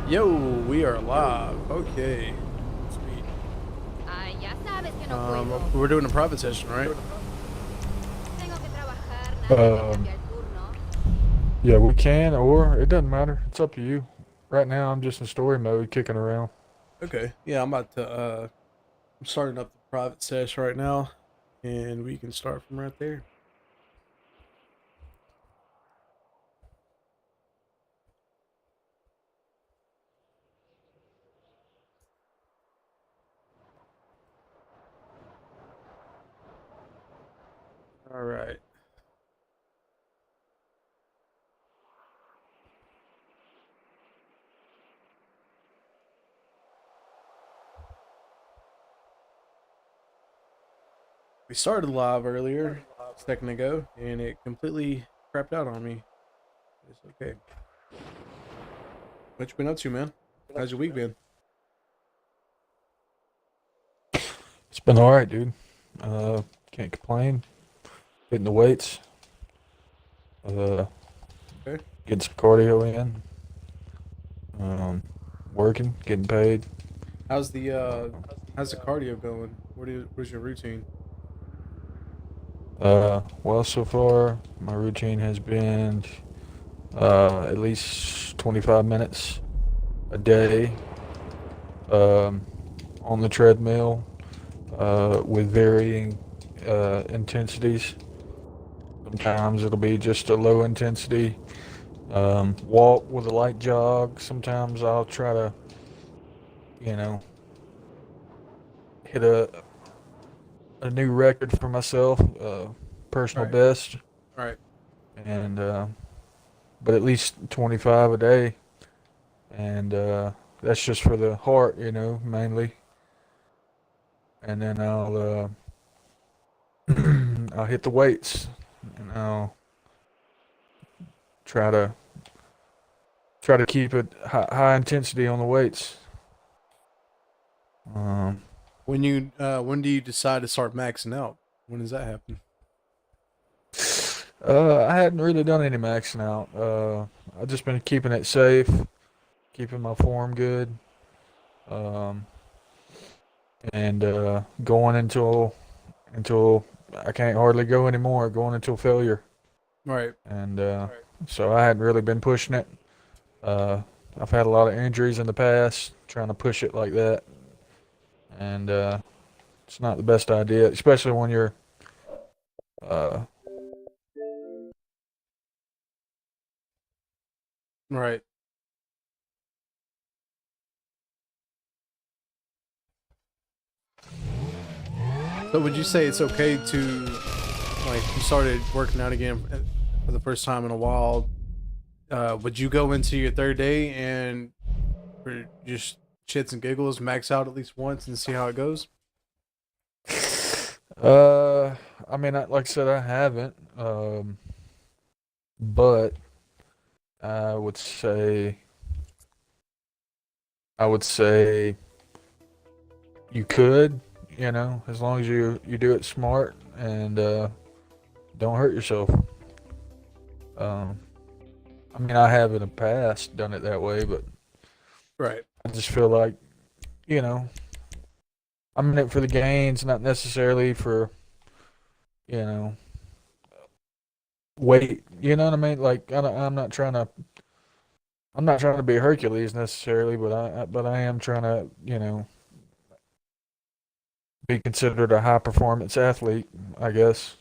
Yo, we are live. Okay. Sweet. Ay, ya sabes que no puedo. We're doing a private session, right? Tengo que trabajar, nadie me Um, cambia el turno. yeah, we can, or it doesn't matter. It's up to you. Right now, I'm just in story mode, kicking around. Okay. Yeah, I'm about to I'm starting up the private session right now, and we can start from right there. All right. We started live earlier, a second ago, and it completely crapped out on me. It's okay. What you been up to, man? How's your week been? It's been all right, dude. Can't complain. Hitting the weights. Uh, Okay. Getting some cardio in. Working, getting paid. How's the how's the cardio going? What's your routine? Well, so far my routine has been at least 25 minutes a day on the treadmill with varying intensities. Sometimes it'll be just a low intensity walk with a light jog. Sometimes I'll try to, you know, hit a new record for myself, personal Right. best, Right. and but at least 25 a day, and that's just for the heart, mainly. And then I'll hit the weights, and I'll try to keep it high intensity on the weights. Um, When do you decide to start maxing out? When does that happen? I hadn't really done any maxing out. I've just been keeping it safe, keeping my form good, um, and going until I can't hardly go anymore, going until failure. Right. And so I hadn't really been pushing it. Uh, I've had a lot of injuries in the past, trying to push it like that, and it's not the best idea, especially when you're uh, Right. So would you say it's okay to, like, you started working out again for the first time in a while? Would you go into your third day and for just shits and giggles max out at least once and see how it goes? uh, I mean, like I said, I haven't, but I would say I would say you could, as long as you do it smart and don't hurt yourself. Um, I mean, I have in the past done it that way, but Right. I just feel like, you know, I'm in it for the gains, not necessarily for, you know, weight. You know what I mean? Like, I'm not trying to be Hercules necessarily, but I am trying to, be considered a high performance athlete, I guess.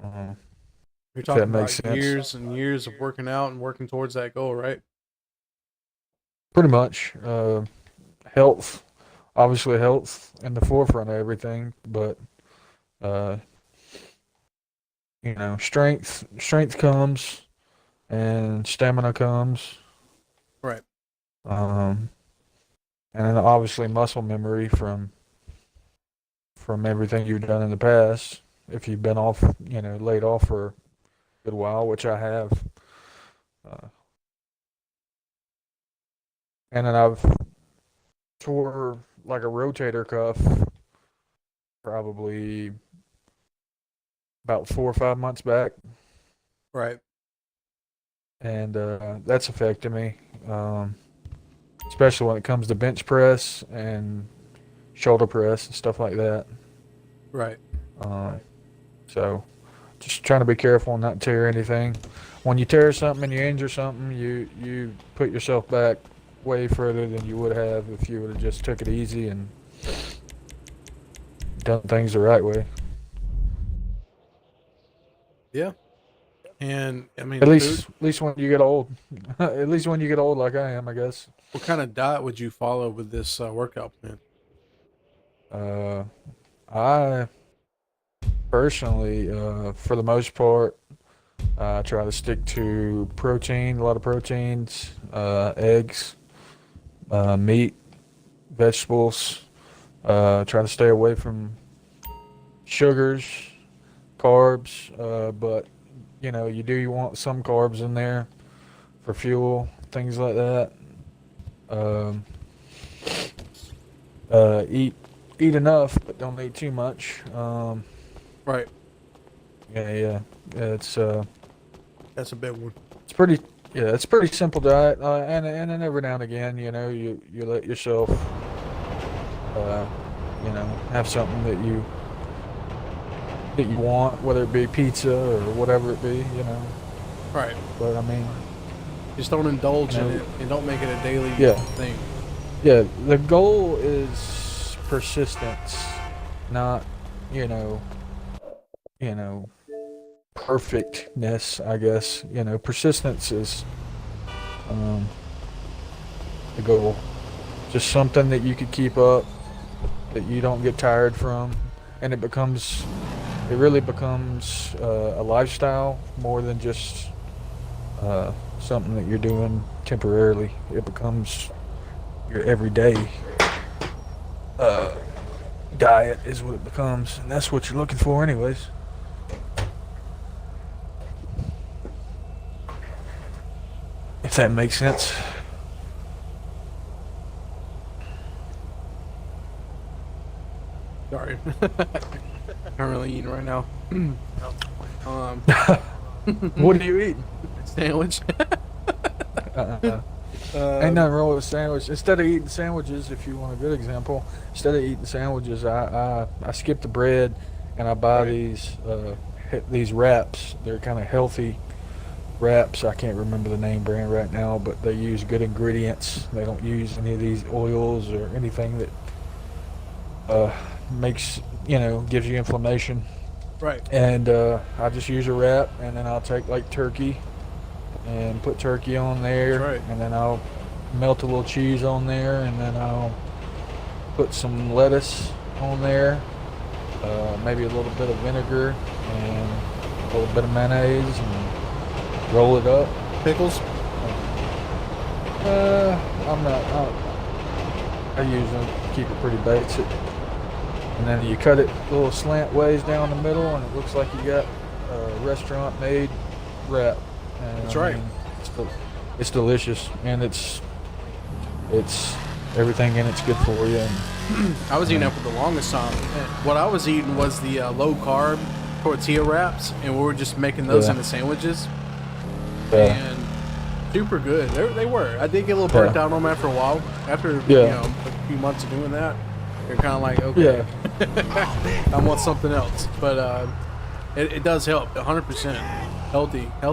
Uh, You're if that talking makes about sense. years and years of working out and working towards that goal, right? Pretty much. Health, obviously, health in the forefront of everything, but uh, strength comes and stamina comes, Right. um, and then obviously muscle memory from everything you've done in the past. If you've been off, laid off for a good while, which I have, uh, and then I've tore like a rotator cuff probably about 4 or 5 months back. Right. and that's affected me, especially when it comes to bench press and shoulder press and stuff like that. Right. So just trying to be careful and not tear anything. When you tear something and you injure something, you put yourself back way further than you would have if you would have just took it easy and done things the right way. Yeah. And I mean, At least when you get old, at least when you get old like I am, I guess. what kind of diet would you follow with this workout plan? I personally, for the most part, I try to stick to protein, a lot of proteins, eggs, meat, vegetables. Try to stay away from sugars, carbs, but you want some carbs in there for fuel, things like that. Eat enough, but don't eat too much. Right. Yeah, it's That's a big one. it's a pretty simple diet, and then every now and again, you let yourself, have something that you want, whether it be pizza or whatever it be, Right. But I mean, Just don't indulge in it and don't make it a daily thing. yeah, the goal is persistence, not, perfectness, I guess. Persistence is the goal. Just something that you could keep up, that you don't get tired from, and it really becomes a lifestyle more than just something that you're doing temporarily. It becomes your everyday diet is what it becomes, and that's what you're looking for anyways. If that makes sense. Sorry. I'm really eating right now. What are you eating? Sandwich. Ain't nothing wrong with a sandwich. Instead of eating sandwiches, if you want a good example, instead of eating sandwiches, I skip the bread and I buy these wraps. They're kind of healthy wraps. I can't remember the name brand right now, but they use good ingredients. They don't use any of these oils or anything that gives you inflammation. Right. And I just use a wrap, and then I'll take like turkey and put turkey on there. That's right. And then I'll melt a little cheese on there, and then I'll put some lettuce on there, maybe a little bit of vinegar and a little bit of mayonnaise, and roll it up. Pickles. I usually keep it pretty basic. And then you cut it little slant ways down the middle, and it looks like you got a restaurant-made wrap. And That's right. It's delicious, and it's everything in it's good for you. And, I was eating that for the longest time. What I was eating was the low-carb tortilla wraps, and we were just making those into sandwiches. And super good. They were. I did get a little burnt out on them after a while. After a few months of doing that, you're kind of like, okay, I want something else. But it does help. 100% healthy. Yeah,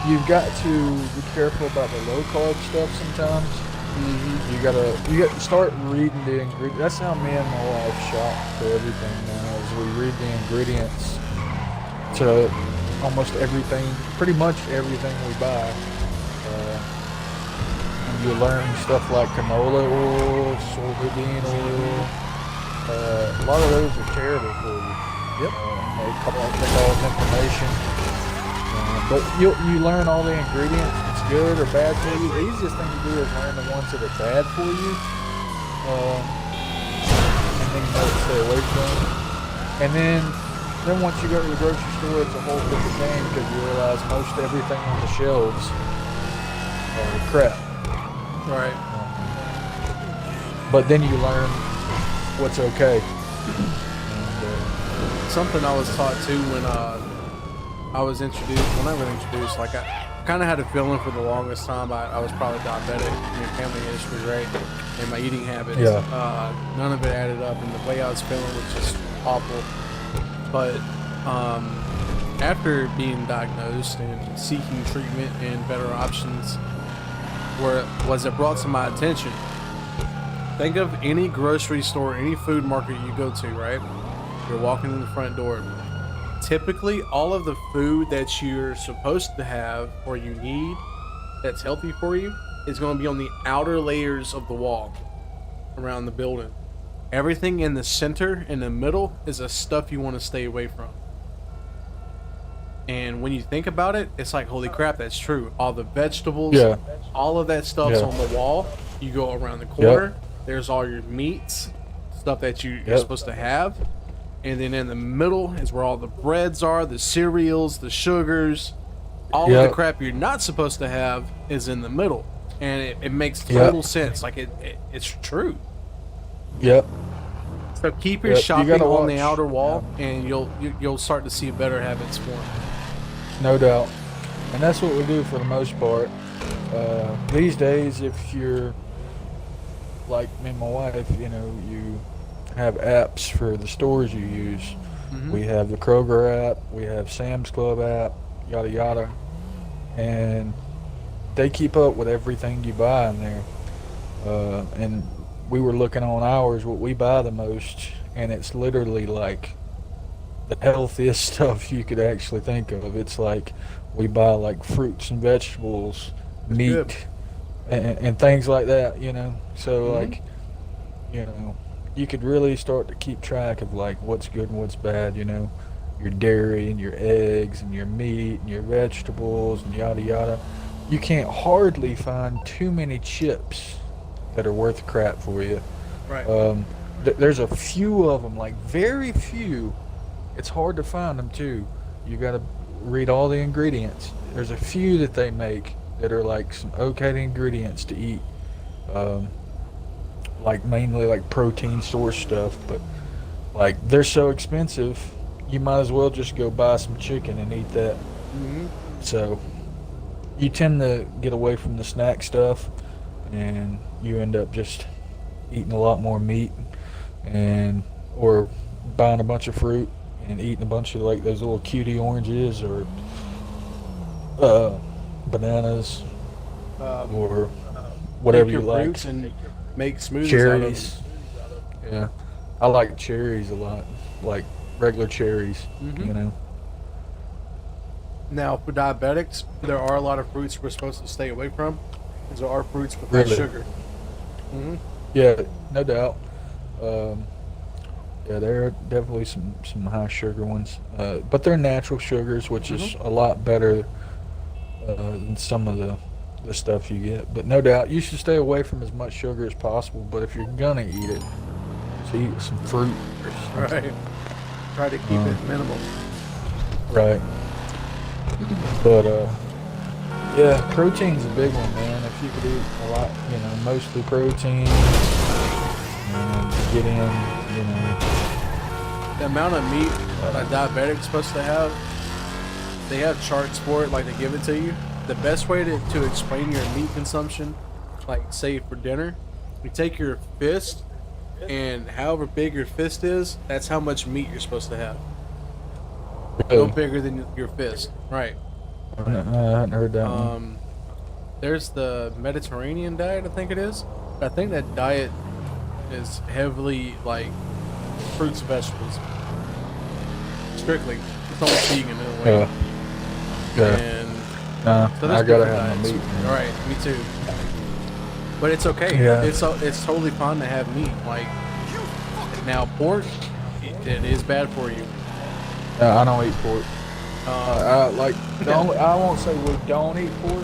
you've got to be careful about the low carb stuff sometimes. Mm-hmm. You got to start reading the ingredients. That's how me and my wife shop for everything now. Is we read the ingredients to almost everything, pretty much everything we buy. And you learn stuff like canola oil, soybean oil. A lot of those are terrible for you. Yep. They cause inflammation. But you learn all the ingredients. If it's good or bad for you. The easiest thing to do is learn the ones that are bad for you, and then you know to stay away from. And then once you go to the grocery store, it's a whole different game because you realize most everything on the shelves are crap. Right. But then you learn what's okay. Something I was taught too I was introduced, well, not really introduced, like I kind of had a feeling for the longest time I was probably diabetic in your family history, right? And my eating habits. Yeah. None of it added up, and the way I was feeling was just awful. But after being diagnosed and seeking treatment and better options, it brought to my attention. Think of any grocery store, any food market you go to, right? You're walking in the front door. Typically, all of the food that you're supposed to have or you need that's healthy for you is going to be on the outer layers of the wall around the building. Everything in the center, in the middle, is the stuff you want to stay away from. And when you think about it, it's like, holy crap, that's true. All the vegetables, all of that stuff's on the wall. You go around the corner, there's all your meats, stuff that you're supposed to have. And then in the middle is where all the breads are, the cereals, the sugars, all of the crap you're not supposed to have is in the middle. And it makes total sense. Like it's true. Yep. So keep your shopping on the outer wall, and you'll start to see better habits form. No doubt. And that's what we do for the most part. These days, if you're like me and my wife, you know, you have apps for the stores you use. Mm-hmm. We have the Kroger app, we have Sam's Club app, yada yada, and they keep up with everything you buy in there. And we were looking on ours, what we buy the most, and it's literally like the healthiest stuff you could actually think of. It's like we buy like fruits and vegetables, meat, and things like that, you know. So like, you know, you could really start to keep track of like what's good and what's bad, you know, your dairy and your eggs and your meat and your vegetables and yada yada. You can't hardly find too many chips that are worth crap for you. Right. There's a few of them, like very few. It's hard to find them too. You got to read all the ingredients. There's a few that they make that are like some okay ingredients to eat. Like mainly like protein source stuff, but like they're so expensive, you might as well just go buy some chicken and eat that. Mm-hmm. So you tend to get away from the snack stuff, and you end up just eating a lot more meat, and or buying a bunch of fruit and eating a bunch of like those little cutie oranges or bananas or whatever you like. And make smoothies cherries. out of them. Yeah, I like cherries a lot, like regular cherries. You know. Now for diabetics, there are a lot of fruits we're supposed to stay away from, because there are fruits with high sugar. Yeah, no doubt. Yeah, there are definitely some high sugar ones, but they're natural sugars, which is a lot better than some of the stuff you get. But no doubt, you should stay away from as much sugar as possible. But if you're gonna eat it, just eat some fruit or something. Right. Try to keep it minimal. Right. But yeah, protein's a big one, man. If you could eat a lot, you know, mostly protein, and get in, you know, the amount of meat a diabetic's supposed to have, they have charts for it, like they give it to you. The best way to explain your meat consumption, like say for dinner, you take your fist, and however big your fist is, that's how much meat you're supposed to have. No bigger than your fist, right? I hadn't heard that one. There's the Mediterranean diet, I think it is. I think that diet is heavily like fruits and vegetables. Strictly. It's almost vegan in a way. And so I gotta have my meat. Alright, me too. But it's okay. Yeah. It's totally fine to have meat. Like, now pork, it is bad for you. I don't eat pork. I won't say we don't eat pork,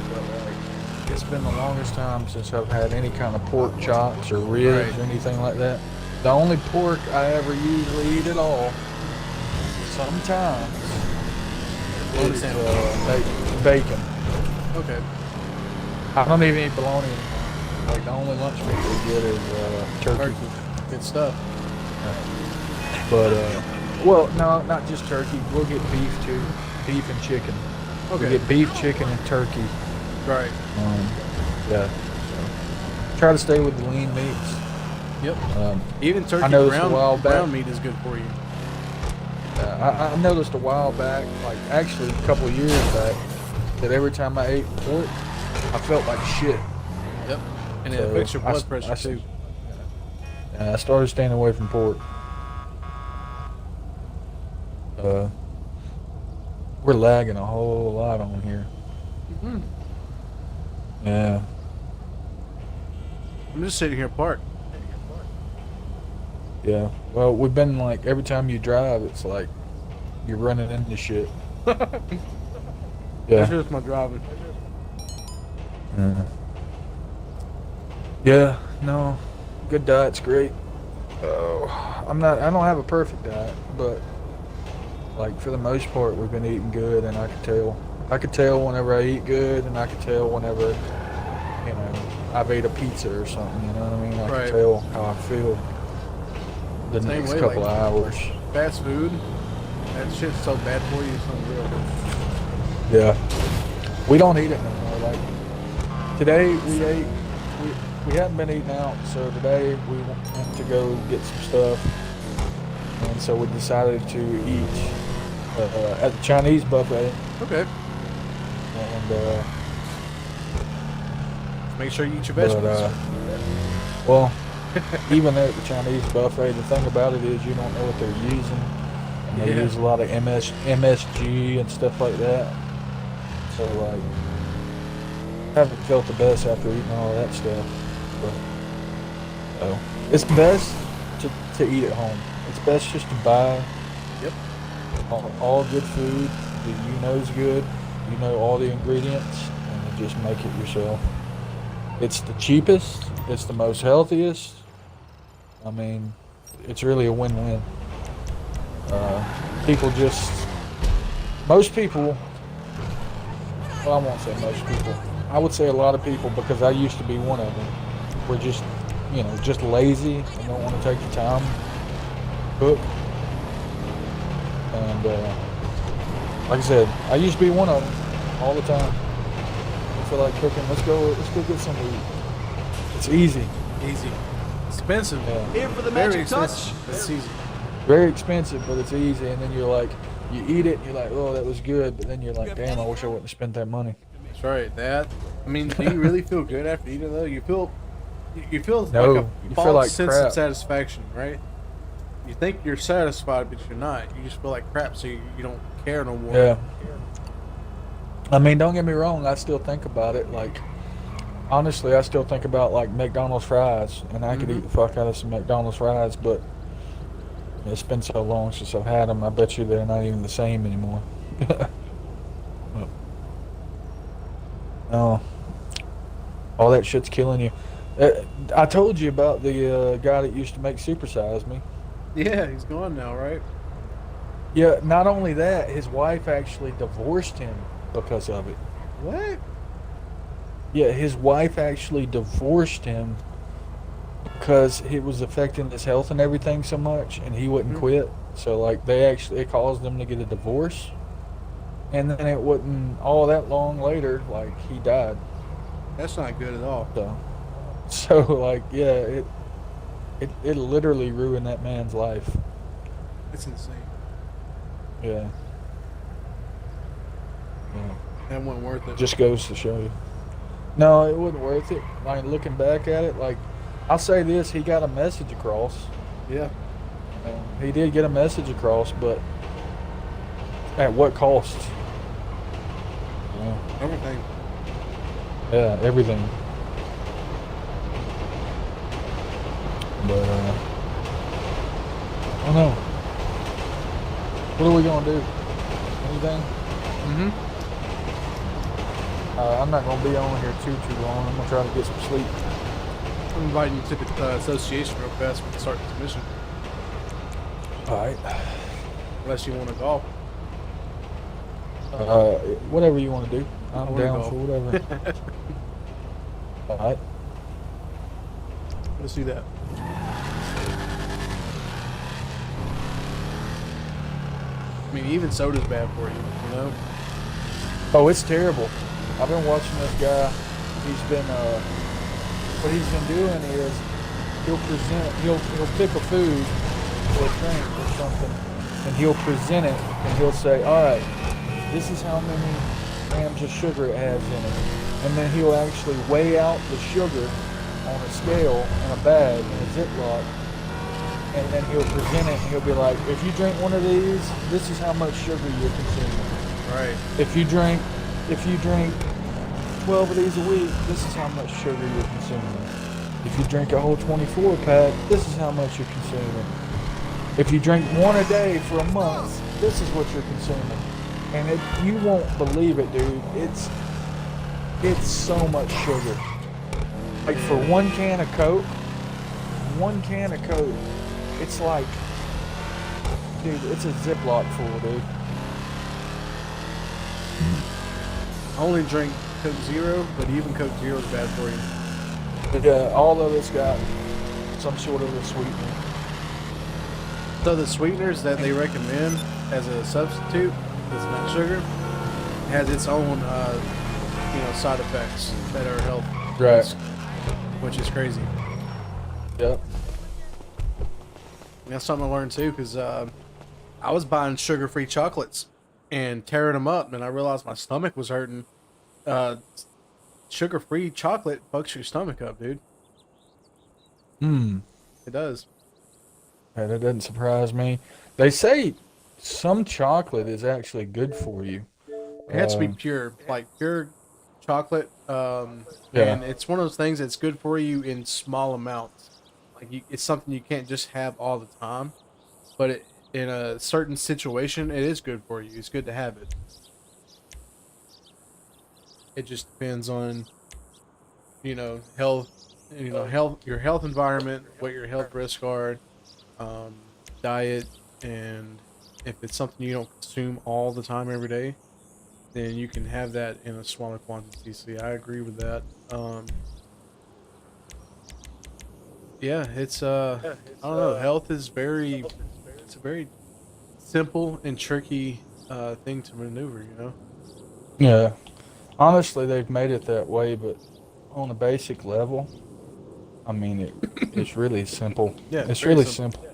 but like, it's been the longest time since I've had any kind of pork chops or ribs or anything like that. The only pork I ever usually eat at all, sometimes, is bacon. Okay. I don't even eat bologna anymore. Like, the only lunch meat we get is turkey. Good stuff. But well, no, not just turkey. We'll get beef too. beef and chicken. Okay. We get beef, chicken, and turkey. Right. Yeah. So try to stay with the lean meats. Yep. Um, Even turkey I noticed a while back. brown meat is good for you. I noticed a while back, like actually a couple of years back, that every time I ate pork, I felt like shit. Yep. And it So affects your blood pressure too. And I started staying away from pork. We're lagging a whole lot on here. Mm-hmm. Yeah. I'm just sitting here parked. Yeah. Well, we've been like, every time you drive, it's like you're running into shit. That's Yeah. just my driving. Yeah. No. Good diet's great. Oh, I don't have a perfect diet, but like for the most part, we've been eating good, and I could tell whenever I eat good, and I could tell whenever, you know, I've ate a pizza or something. You know what I mean? I Right. can tell how I feel the Same next way, couple like- of hours. Fast food, that shit's so bad for you, it's unreal. Yeah. We don't eat it no more. Like today, we hadn't been eating out, so today we went to go get some stuff, and so we decided to eat at the Chinese buffet. Okay. And Make sure you eat your but, vegetables. well, even at the Chinese buffet, the thing about it is you don't know what they're using. And they Yeah. use a lot of MSG and stuff like that. So like, I haven't felt the best after eating all of that stuff. But so it's best to eat at home. It's best just to buy Yep. all good food that you know is good. You know all the ingredients, and then just make it yourself. It's the cheapest. It's the most healthiest. I mean, it's really a win-win. Most people, well, I won't say most people. I would say a lot of people, because I used to be one of them. We're just, you know, just lazy and don't want to take the time to cook. And like I said, I used to be one of them all the time. I feel like cooking. Let's go get some food. It's easy. Easy. Expensive. Yeah. Here for the Very magic touch. expensive. It's easy. Very expensive, but it's easy. And then you're like, you eat it and you're like, oh, that was good. But then you're like, damn, I wish I wouldn't have spent that money. That's right. That. I mean, do you really feel good after eating though? You feel No, like a you false feel like sense crap. of satisfaction, right? You think you're satisfied, but you're not. You just feel like crap, so you don't care no more. Yeah. I mean, don't get me wrong. I still think about it. Like, honestly, I still think about like McDonald's fries, and I could eat the fuck out of some McDonald's fries, but it's been so long since I've had them. I bet you they're not even the same anymore. No. All that shit's killing you. I told you about the guy that used to make Super Size Me. Yeah, he's gone now, right? Yeah, not only that, his wife actually divorced him because of it. What? Yeah, his wife actually divorced him because it was affecting his health and everything so much, and he wouldn't quit. So, like, it caused them to get a divorce. And then it wasn't all that long later, like, he died. That's not good at all. So like, yeah, it literally ruined that man's life. It's insane. Yeah. That wasn't worth it. Just goes to show you. No, it wasn't worth it. Like, looking back at it, like, I'll say this, he got a message across. Yeah. He did get a message across, but at what cost? Yeah, Everything. yeah, everything. But I don't know. What are we gonna do? Anything? I'm not gonna be on here too long. I'm gonna try to get some sleep. I'm inviting you to the association real fast. We can start this mission. All right. Unless you want to golf. Whatever you want to do. I'm wanna down go. for whatever. All right. Let's do that. I mean, even soda's bad for you, you know? Oh, it's terrible. I've been watching this guy. He's been, what he's been doing is he'll pick a food or a drink or something, and he'll present it, and he'll say, all right, this is how many grams of sugar it has in it. And then he'll actually weigh out the sugar on a scale in a bag, in a Ziploc, and then he'll present it, and he'll be like, if you drink one of these, this is how much sugar you're consuming. Right. If you drink 12 of these a week, this is how much sugar you're consuming. If you drink a whole 24 pack, this is how much you're consuming. If you drink one a day for a month, this is what you're consuming. And you won't believe it, dude. It's so much sugar. Like for one can of Coke, it's like, dude, it's a Ziploc full, dude. I only drink Coke Zero, but even Coke Zero is bad for you. But all of it's got some sort of a sweetener. So the sweeteners that they recommend as a substitute, that's not sugar, has its own, side effects that are health risk, which is crazy. Yep. That's something I learned too, because I was buying sugar-free chocolates and tearing them up, and I realized my stomach was hurting. Sugar-free chocolate fucks your stomach up, dude. It does. Yeah, that doesn't surprise me. They say some chocolate is actually good for you. It has to be pure, like pure chocolate. And it's one of those things that's good for you in small amounts. Like it's something you can't just have all the time, but in a certain situation, it is good for you. It's good to have it. It just depends on, health, your health environment, what your health risks are, diet, and if it's something you don't consume all the time every day, then you can have that in a smaller quantity. So yeah, I agree with that. Yeah, it's I don't know. Health is it's a very simple and tricky thing to maneuver. You know. Yeah. Honestly, they've made it that way, but on a basic level, I mean, it's really simple. Yeah, it's very really simple.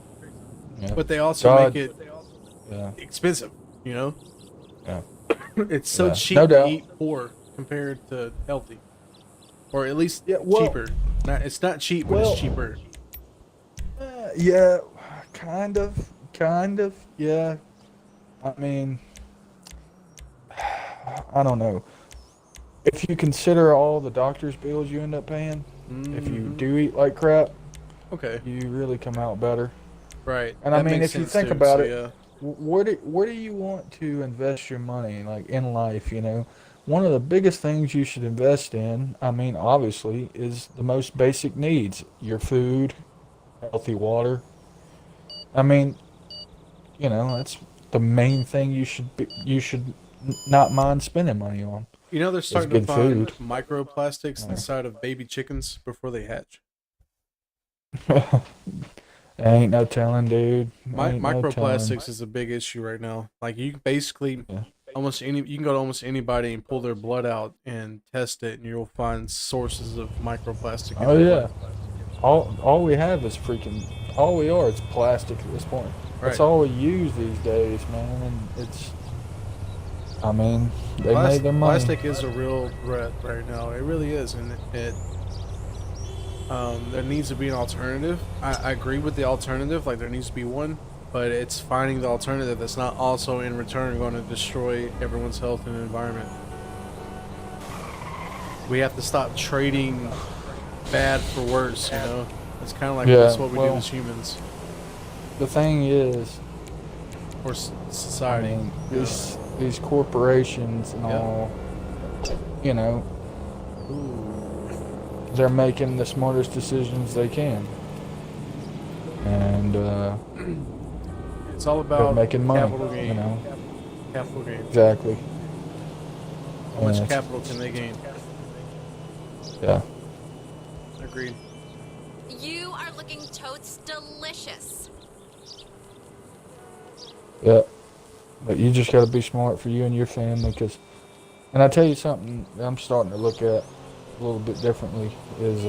Yeah. But they also make it expensive. You know. Yeah. It's so cheap no to doubt. eat poor compared to healthy, or at least well, cheaper. It's not cheap, but it's cheaper. Yeah, kind of. Yeah. I mean, I don't know. If you consider all the doctor's bills you end up paying, if you do eat like crap, okay, you really come out better. Right. And that I mean, makes if you sense think too, about so, it, yeah. where do you want to invest your money, like in life? You know, one of the biggest things you should invest in, I mean, obviously, is the most basic needs: your food, healthy water. I mean, that's the main thing you should not mind spending money on. You know, they're starting to good find food. microplastics inside of baby chickens before they hatch. Ain't no telling, dude. Microplastics is a big issue right now. Like you can basically you can go to almost anybody and pull their blood out and test it, and you'll find sources of microplastic. Oh yeah. All we have is all we are is plastic at this point. Right. That's all we use these days, man. And they made their money. Plastic is a real threat right now. It really is, and there needs to be an alternative. I agree with the alternative, like there needs to be one, but it's finding the alternative that's not also in return going to destroy everyone's health and environment. We have to stop trading bad for worse, you know? It's kind of like that's what we do as humans. The thing is, or society. I mean, these corporations and all, they're making the smartest decisions they can, and it's all about making money. Capital gain. Capital gain. Exactly. How much capital can they gain? Yeah. Agreed. You are looking totes delicious. Yeah. But you just got to be smart for you and your family, and I tell you something I'm starting to look at a little bit differently is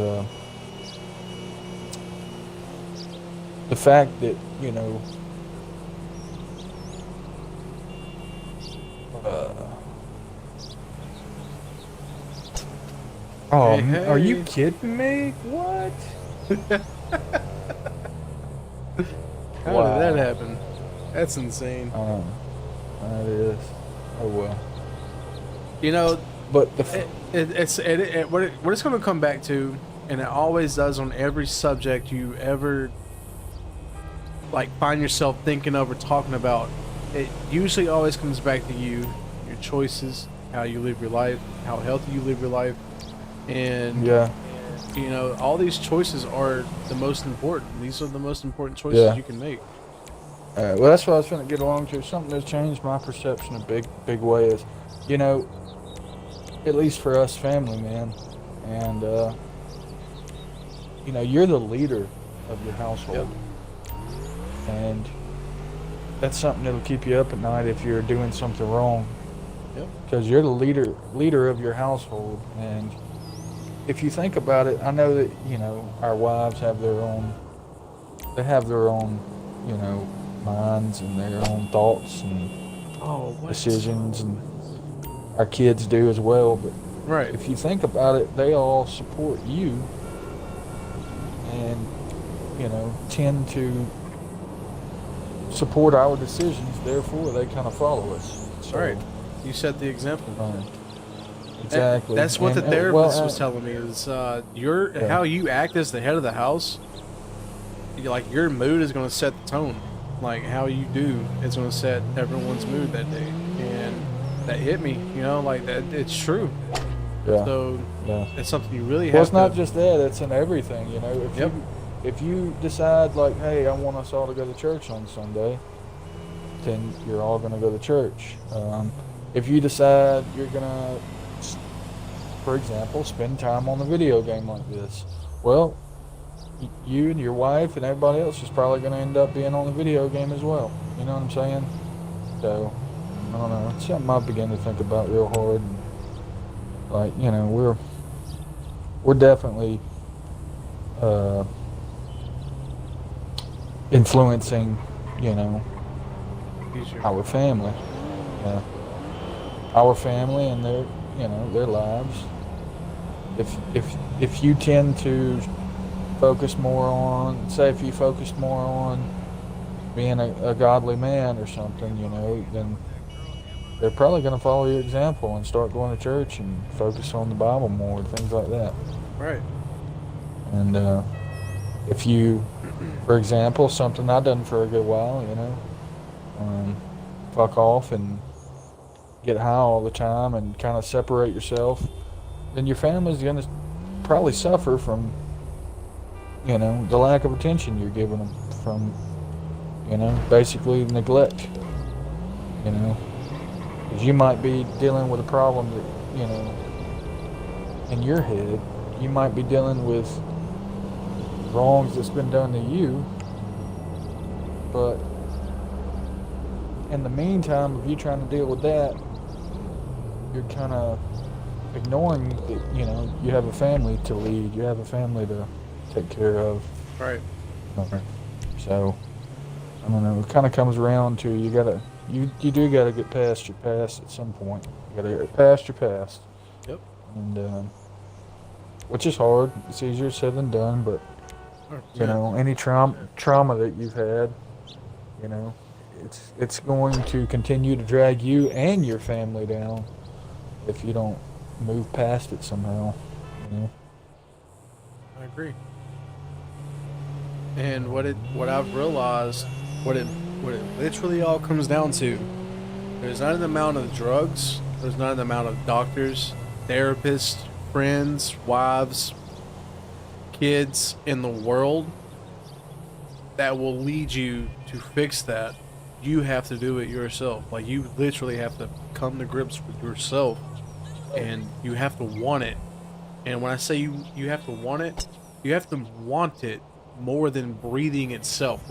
the fact that, you know, oh, Hey, are you hey. kidding me? What? How did that happen? That's insane. That is. Oh well. You know, But the what it's going to come back to, and it always does on every subject you ever like find yourself thinking of or talking about. It usually always comes back to you, your choices, how you live your life, how healthy you live your life, and yeah, you know, all these choices are the most important. These are the most important choices you can make. well, that's what I was trying to get along to. Something that's changed my perception a big way is, you know, at least for us family, man, and you know, you're the leader of your household, and that's something that'll keep you up at night if you're doing something wrong. Because you're the leader of your household, and if you think about it, I know that, you know, our wives have their own, you know, minds and their own thoughts and decisions, and our kids do as well. But if you think about it, they all support you and, you know, tend to support our decisions. Therefore, they kind of follow us. So, You set the example. Exactly. That's what the therapist was telling me is how you act as the head of the house. Like your mood is going to set the tone. Like how you do is going to set everyone's mood that day, and that hit me. You know, like that. It's true. Yeah. So it's something you really have. Well, it's not just that; it's in everything. You know, if you decide like, hey, I want us all to go to church on Sunday, then you're all going to go to church. If you decide you're going to, for example, spend time on a video game like this, well, you and your wife and everybody else is probably going to end up being on the video game as well. You know what I'm saying? So, I don't know. It's something I begin to think about real hard. And, like, you know, we're definitely influencing, you know, our family. Yeah. Our family and their, you know, their lives. If you tend to focus more on, say if you focus more on being a godly man or something, you know, then they're probably going to follow your example and start going to church and focus on the Bible more, things like that. Right. And if you, for example, something I've done for a good while, you know, fuck off and get high all the time and kind of separate yourself, then your family's going to probably suffer from, you know, the lack of attention you're giving them, from, you know, basically neglect, you know, because you might be dealing with a problem that, you know, in your head, you might be dealing with wrongs that's been done to you, but in the meantime of you trying to deal with that, you're kind of ignoring that, you know, you have a family to lead, you have a family to take care of. Right. So, I don't know, it kind of comes around to you do gotta get past your past at some point. You gotta get past your past. Yep. And, which is hard. It's easier said than done, but, you know, any trauma that you've had, you know, it's going to continue to drag you and your family down if you don't move past it somehow, you know. I agree. And what I've realized, what it literally all comes down to, there's not an amount of drugs, there's not an amount of doctors, therapists, friends, wives, kids in the world that will lead you to fix that. You have to do it yourself. Like, you literally have to come to grips with yourself, and you have to want it. And when I say you have to want it, you have to want it more than breathing itself.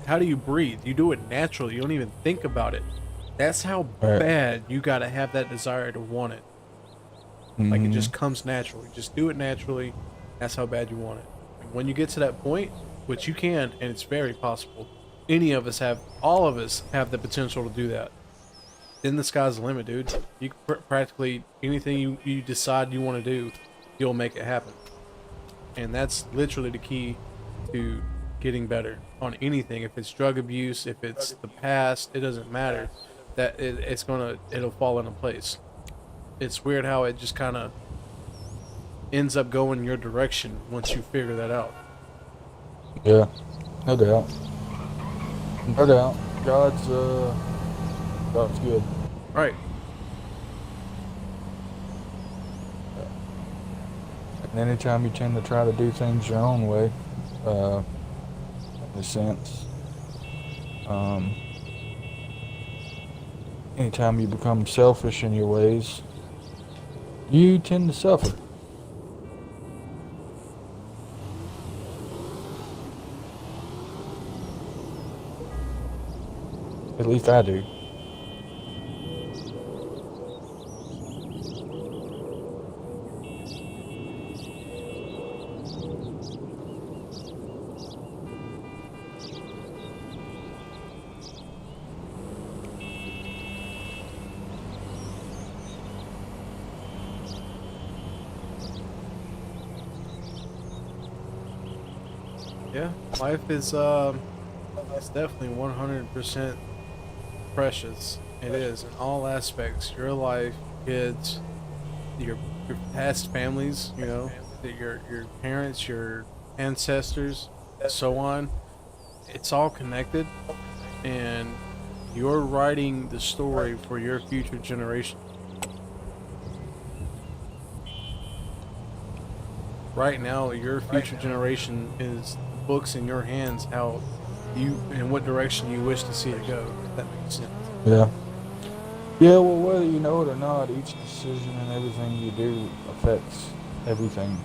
How do you breathe? You do it naturally. You don't even think about it. That's how Right. bad you gotta have that desire to want it. Like it Mhm. just comes naturally. Just do it naturally. That's how bad you want it. And when you get to that point, which you can, and it's very possible, all of us have the potential to do that. Then the sky's the limit, dude. You can practically anything you decide you want to do, you'll make it happen. And that's literally the key to getting better on anything. If it's drug abuse, if it's the past, it doesn't matter. It'll fall into place. It's weird how it just kind of ends up going your direction once you figure that out. Yeah, no doubt. No doubt. God's good. Right. And anytime you tend to try to do things your own way, in a sense, anytime you become selfish in your ways, you tend to suffer. At least I do. Yeah. Life is it's definitely 100% precious. It is in all aspects. Your life, kids, your past families, you know, your parents, your ancestors, so on. It's all connected, and you're writing the story for your future generation. Right now, your future generation is books in your hands. How you in what direction you wish to see it go. If that makes sense. Yeah. Yeah, well, whether you know it or not, each decision and everything you do affects everything.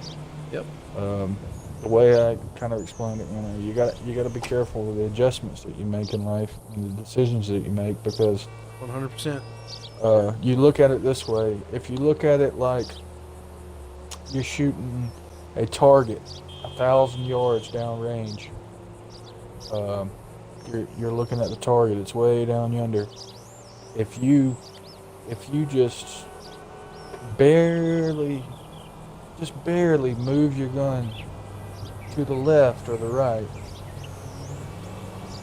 Yep. The way I kind of explained it, you got to be careful with the adjustments that you make in life and the decisions that you make, because 100%. you look at it this way. If you look at it like you're shooting a target 1,000 yards downrange, you're looking at the target. It's way down yonder. If you just barely move your gun to the left or the right,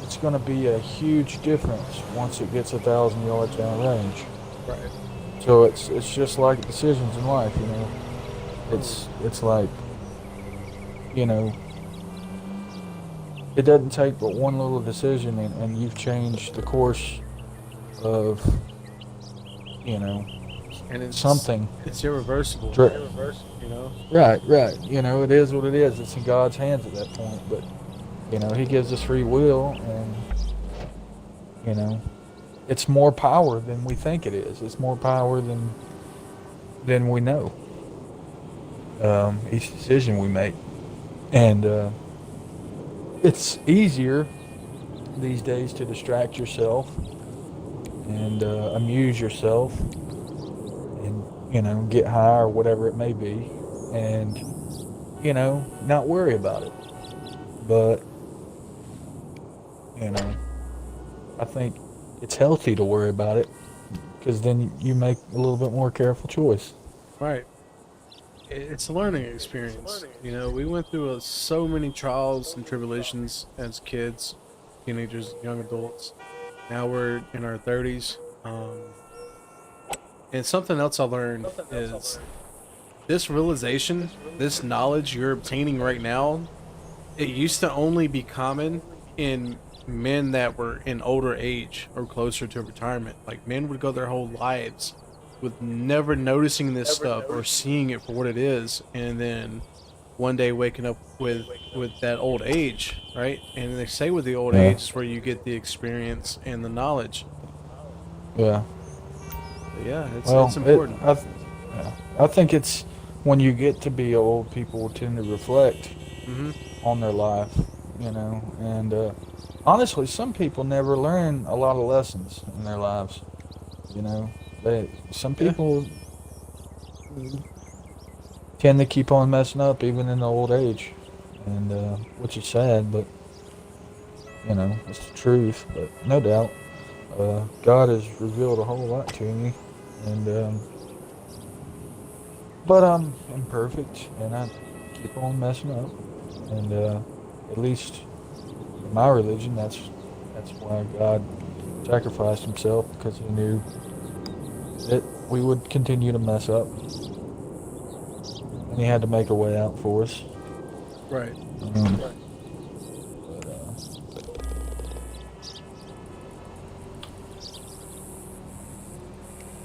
it's going to be a huge difference once it gets 1,000 yards downrange. Right. So it's just like decisions in life, you know. It's like, you know, it doesn't take but one little decision and you've changed the course of, you know, And it's something. It's irreversible. Dri- You know. Right. You know, it is what it is. It's in God's hands at that point. But, you know, He gives us free will, and, you know, it's more power than we think it is. It's more power than we know. Each decision we make. And it's easier these days to distract yourself and amuse yourself and, you know, get high or whatever it may be, and, you know, not worry about it. But, you know, I think it's healthy to worry about it, because then you make a little bit more careful choice. Right. It's a learning experience. You know, we went through so many trials and tribulations as kids, teenagers, young adults. Now we're in our 30s. And something else I learned is this realization, this knowledge you're obtaining right now, it used to only be common in men that were in older age or closer to retirement. Like, men would go their whole lives with never noticing this stuff or seeing it for what it is, and then one day waking up with that old age, right? And they say with the old Yeah. age is where you get the experience and the knowledge. Yeah. But yeah, Well, it's important. I think it's when you get to be old, people tend to reflect Mm-hmm. on their life, you know, and honestly, some people never learn a lot of lessons in their lives. You know, some people tend to keep on messing up even in the old age, and which is sad, but you know, it's the truth. But no doubt, God has revealed a whole lot to me, and but I'm imperfect, and I keep on messing up, and at least in my religion, that's why God sacrificed himself, because he knew that we would continue to mess up, and he had to make a way out for us. Right.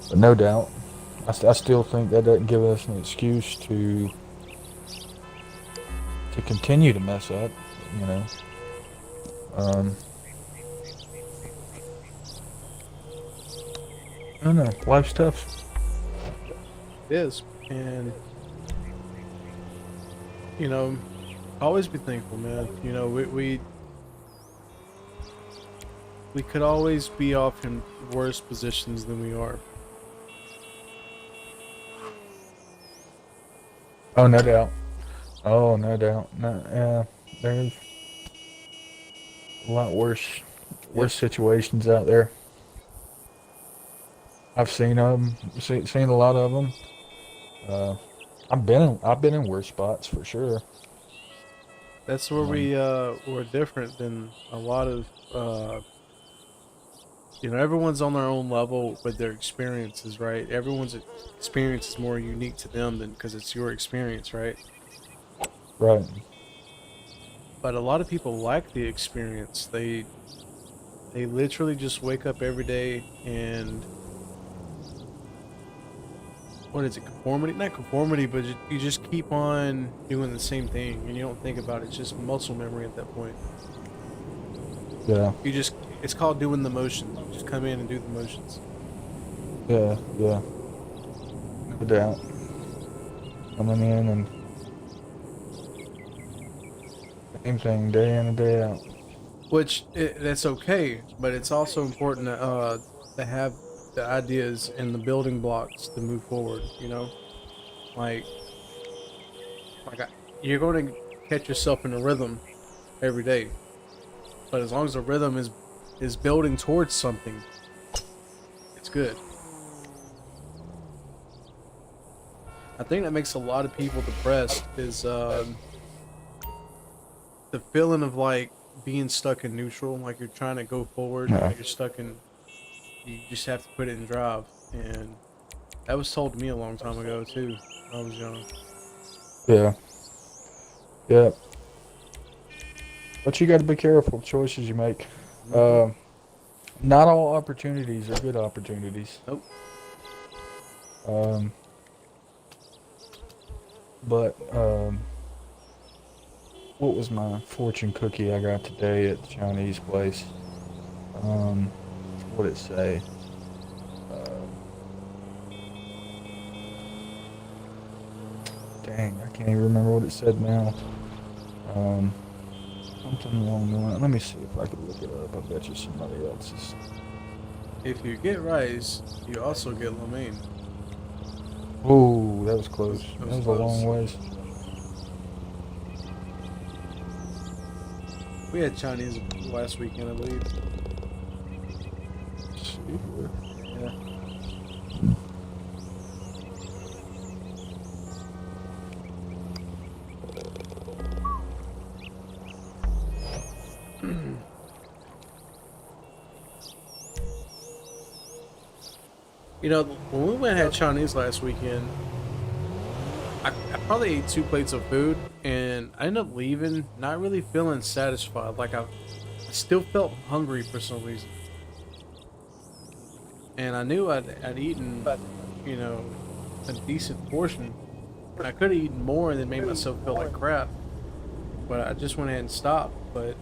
But no doubt, I still think that doesn't give us an excuse to continue to mess up, you know. I don't know. Life's tough. It is. And, you know, always be thankful, man. You know, we could always be off in worse positions than we are. Oh, no doubt. Oh, no doubt. No, there's a lot worse situations out there. I've seen them, seen a lot of them. I've been in worse spots for sure. That's where we're different than a lot of, you know, everyone's on their own level with their experiences, right? Everyone's experience is more unique to them than because it's your experience, right? Right. But a lot of people lack the experience. They literally just wake up every day and what is it? Conformity? Not conformity, but you just keep on doing the same thing and you don't think about it. It's just muscle memory at that point. Yeah. It's called doing the motions. Just come in and do the motions. Yeah. No doubt. Coming in and same thing day in and day out. Which that's okay, but it's also important to have the ideas and the building blocks to move forward. You know, like you're going to catch yourself in a rhythm every day, but as long as the rhythm is building towards something, it's good. I think that makes a lot of people depressed is the feeling of like being stuck in neutral, like you're trying to go forward, like you're stuck in, you just have to put it in drive. And that was told to me a long time ago too, when I was young. Yeah. But you got to be careful of choices you make. Not all opportunities are good opportunities. Nope. But what was my fortune cookie I got today at the Chinese place? What did it say? Dang, I can't even remember what it said now. Something along the line. Let me see if I can look it up. I bet you somebody else's. If you get rice, you also get lo mein. Oh, that was close. That was a long ways. We had Chinese last weekend, I believe. Let's see here. Yeah. You know, when we went and had Chinese last weekend, I probably ate 2 plates of food, and I ended up leaving not really feeling satisfied. Like I still felt hungry for some reason, and I knew I'd eaten, you know, a decent portion. I could have eaten more and then made myself feel like crap, but I just went ahead and stopped. But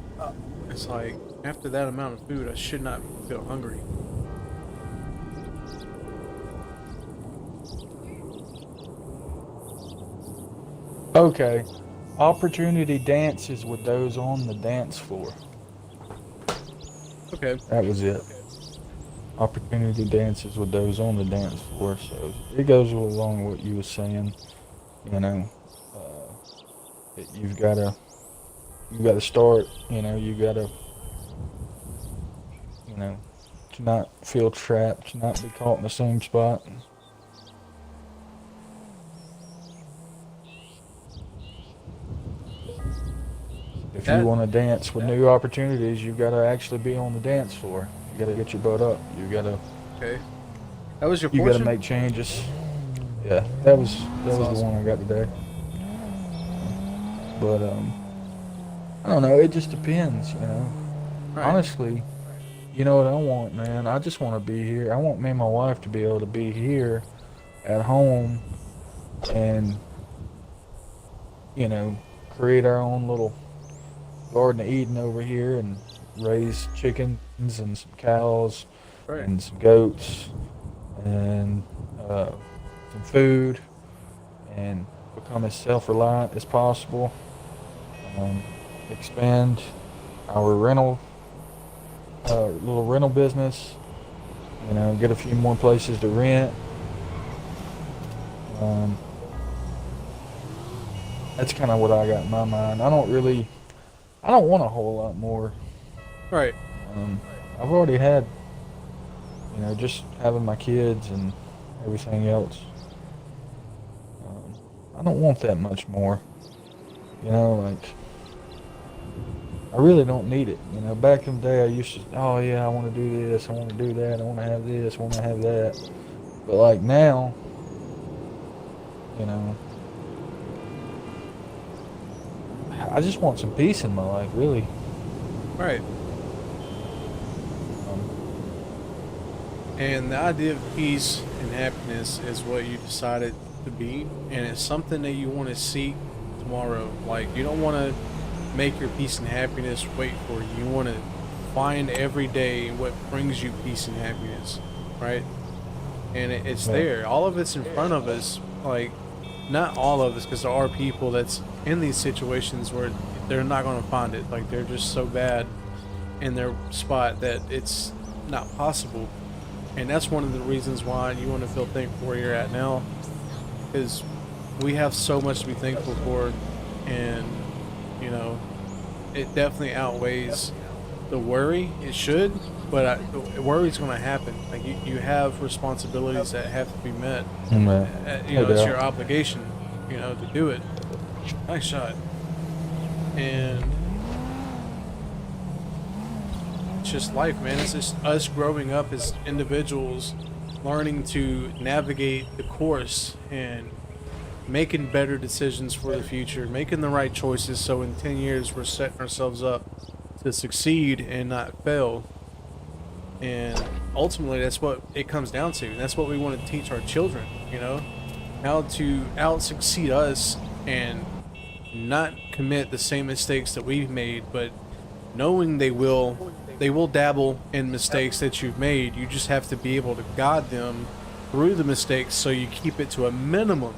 it's like after that amount of food, I should not feel hungry. Okay. Opportunity dances with those on the dance floor. Okay. That was it. opportunity dances with those on the dance floor. So it goes along with what you were saying. You know, you've got to start. You know, you got to, you know, to not feel trapped, to not be caught in the same spot. If you want to dance with new opportunities, you got to actually be on the dance floor. You got to get your butt up. You got to. Okay. That was your You portion? got to make changes. Yeah, that was awesome. the one I got today. But I don't know. It just depends, you know. Right. Honestly, you know what I want, man? I just want to be here. I want me and my wife to be able to be here at home and, you know, create our own little Garden of Eden over here and raise chickens and some cows Right. and some goats and some food and become as self-reliant as possible. Expand our little rental business. You know, get a few more places to rent. That's kind of what I got in my mind. I don't want a whole lot more. Right. I've already had, you know, just having my kids and everything else. I don't want that much more. You know, like, I really don't need it. You know, back in the day I used to, oh yeah, I want to do this, I want to do that, I want to have this, I want to have that. But like now, you know, I just want some peace in my life, really. Right. And the idea of peace and happiness is what you decided to be, and it's something that you want to seek tomorrow. Like, you don't want to make your peace and happiness wait for you. You want to find every day what brings you peace and happiness, right? And it's there. All of it's in front of us. Like, not all of us, because there are people that's in these situations where they're not going to find it. Like, they're just so bad in their spot that it's not possible. And that's one of the reasons why you want to feel thankful where you're at now, because we have so much to be thankful for, and you know, it definitely outweighs the worry. It should, but the worry's going to happen. Like, you have responsibilities that have to be met. You know, it's your obligation, you know, to do it. Nice shot. And it's just life, man. It's just us growing up as individuals, learning to navigate the course and making better decisions for the future, making the right choices, so in 10 years we're setting ourselves up to succeed and not fail. And ultimately that's what it comes down to, and that's what we want to teach our children, you know, how to out-succeed us and not commit the same mistakes that we've made, but knowing they will dabble in mistakes that you've made. You just have to be able to guide them through the mistakes so you keep it to a minimum.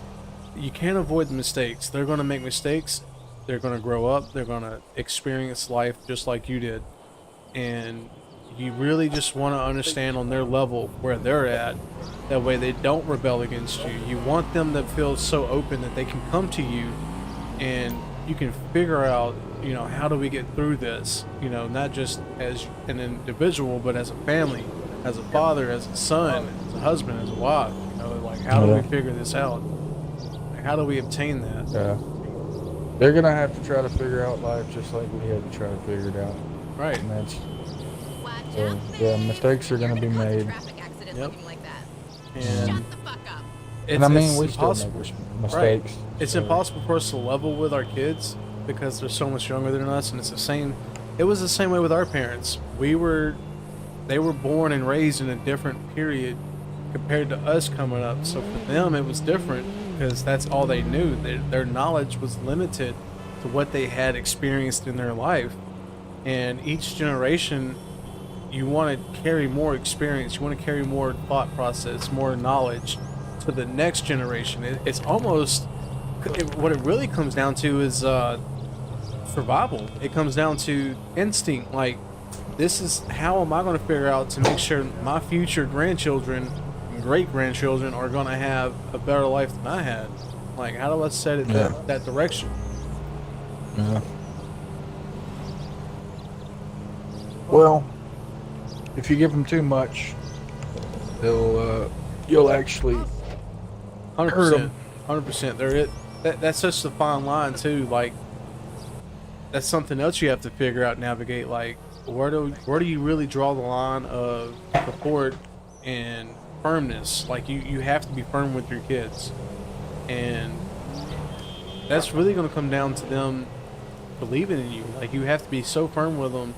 You can't avoid the mistakes. They're going to make mistakes. They're going to grow up. They're going to experience life just like you did. And you really just want to understand on their level where they're at. That way they don't rebel against you. You want them to feel so open that they can come to you and you can figure out, you know, how do we get through this? You know, not just as an individual, but as a family, as a father, as a son, as a husband, as a wife. You know, like, how do we figure this out? How do we obtain that? Yeah. They're going to have to try to figure out life just like we had to try to figure it out. Right. And that's, yeah, mistakes are going to be made. Yep. And I mean, we still make mistakes. Right. It's so. impossible for us to level with our kids because they're so much younger than us, and it's the same. It was the same way with our parents. They were born and raised in a different period compared to us coming up. So for them, it was different because that's all they knew. Their knowledge was limited to what they had experienced in their life. And each generation, you want to carry more experience. You want to carry more thought process, more knowledge to the next generation. It's almost what it really comes down to is survival. It comes down to instinct. Like, this is how am I going to figure out to make sure my future grandchildren and great grandchildren are going to have a better life than I had? Like, how do I set it that direction? Yeah. Well, if you give them too much, you'll actually 100%. 100%. That's such a fine line too. Like, that's something else you have to figure out, navigate. Like, where do you really draw the line of support and firmness? Like, you have to be firm with your kids, and that's really going to come down to them believing in you. Like, you have to be so firm with them